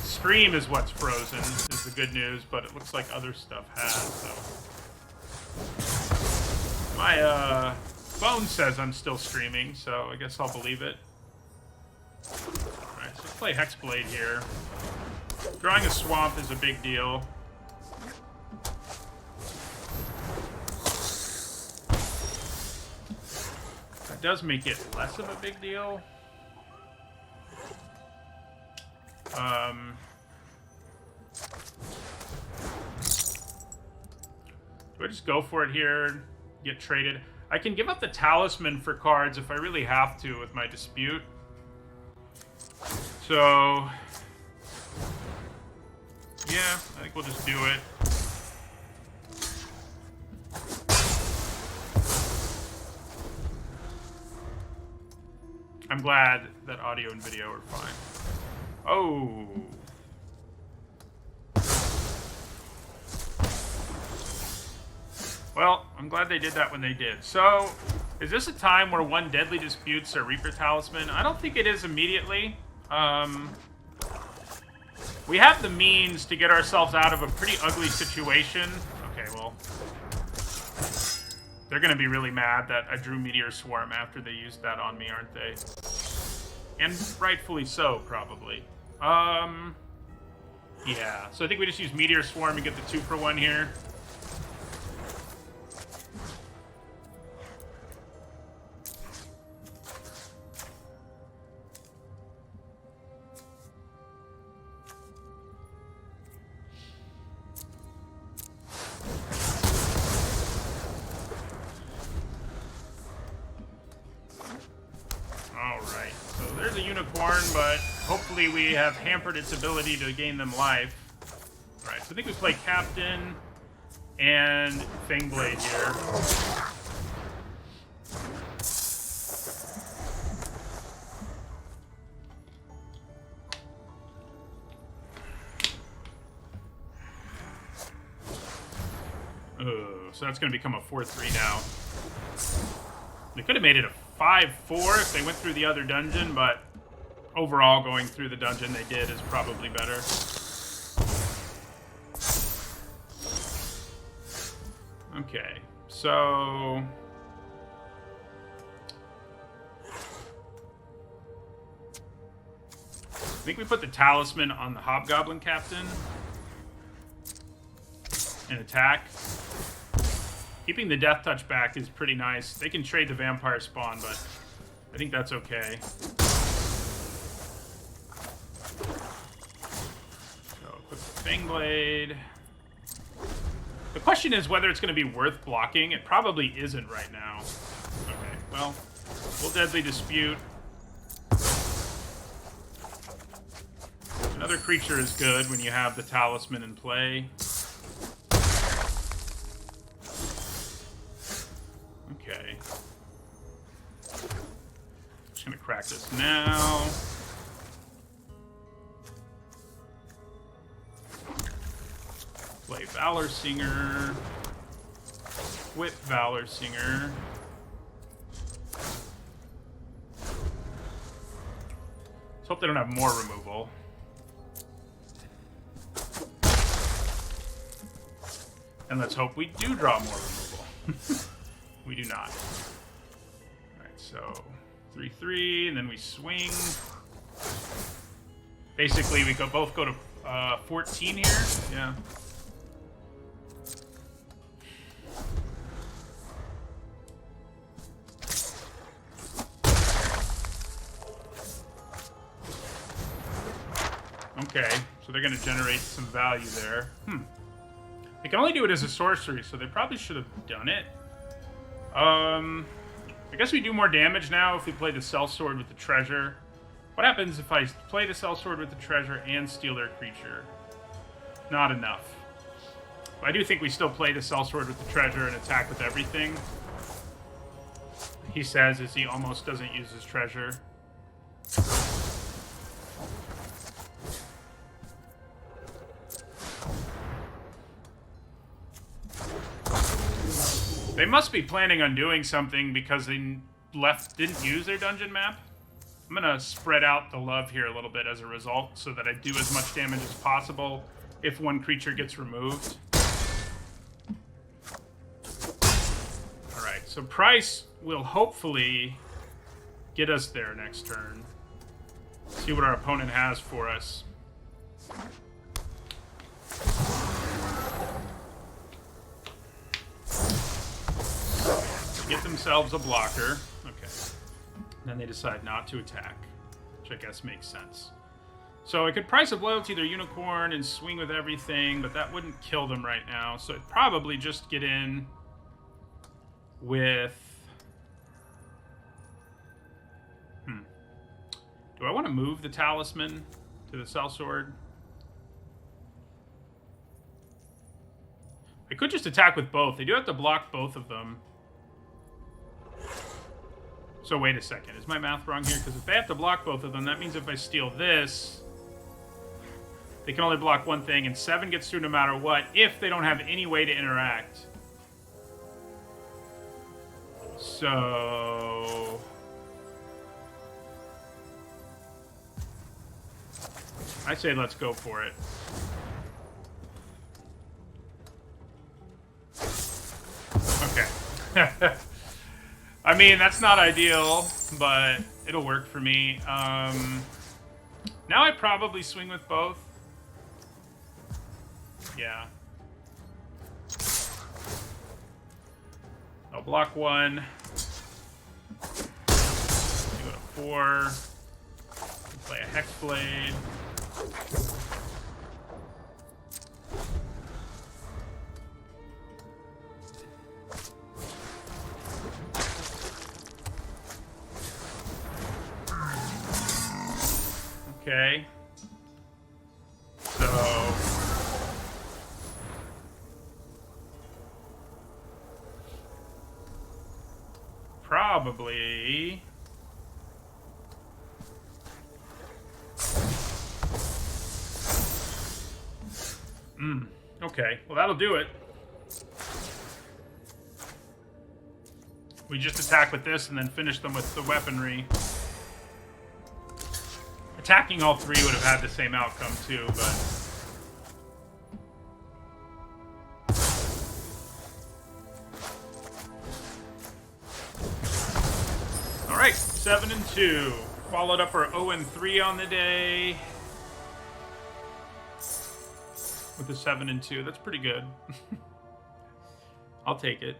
stream is what's frozen, is the good news, but it looks like other stuff has, so. My, phone says I'm still streaming, so I guess I'll believe it. Alright, so let's play Hexblade here. Drawing a swamp is a big deal. That does make it less of a big deal. Do I just go for it here, get traded? I can give up the talisman for cards if I really have to with my dispute. So, yeah, I think we'll just do it. I'm glad that audio and video are fine. Oh. Well, I'm glad they did that when they did. So, is this a time where one deadly disputes a Reaper Talisman? I don't think it is immediately. We have the means to get ourselves out of a pretty ugly situation. Okay, well, they're going to be really mad that I drew Meteor Swarm after they used that on me, aren't they? And rightfully so, probably. Yeah. So I think we just use Meteor Swarm and get the 2-for-1 here. But hopefully we have hampered its ability to gain them life. Alright, so I think we play Captain and Fangblade here. So that's going to become a 4-3 now. They could have made it a 5-4 if they went through the other dungeon, but overall going through the dungeon they did is probably better. Okay, so... I think we put the talisman on the Hobgoblin Captain and attack. Keeping the Death Touch back is pretty nice. They can trade the Vampire Spawn, but I think that's okay. So, put the Fangblade. The question is whether it's going to be worth blocking. It probably isn't right now. Okay, well, we'll Deadly Dispute. Another creature is good when you have the Talisman in play. Okay. Just gonna crack this now. Play Valor Singer. Whip Valor Singer. Let's hope they don't have more removal. And let's hope we do draw more removal. We do not. Alright, so 3-3, and then we swing. Basically, we both go to 14 here. Yeah. Okay, so they're going to generate some value there. They can only do it as a sorcery, so they probably should have done it. I guess we do more damage now if we play the Sellsword with the treasure. What happens if I play the Sellsword with the treasure and steal their creature? Not enough. But I do think we still play the Sellsword with the treasure and attack with everything. He says as he almost doesn't use his treasure. They must be planning on doing something because they didn't use their dungeon map. I'm going to spread out the love here a little bit as a result so that I do as much damage as possible if one creature gets removed. Alright, so Price will hopefully get us there next turn. See what our opponent has for us. Get themselves a blocker. Okay. Then they decide not to attack, which I guess makes sense. So I could Price of Loyalty their Unicorn and swing with everything, but that wouldn't kill them right now. So I'd probably just get in with... Do I want to move the Talisman to the Sellsword? I could just attack with both. They do have to block both of them. So wait a second, is my math wrong here? Because if they have to block both of them, that means if I steal this, they can only block one thing, and 7 gets through no matter what, if they don't have any way to interact. So... I say let's go for it. Okay. I mean, that's not ideal, but it'll work for me. Now I probably swing with both. Yeah. I'll block 1. Go to 4. Play a Hexblade. Okay. So... probably... Okay. Well, that'll do it. We just attack with this and then finish them with the weaponry. Attacking all three would have had the same outcome too, but... Alright, 7-2. Followed up our 0-3 on the day. With a 7-2. That's pretty good. I'll take it.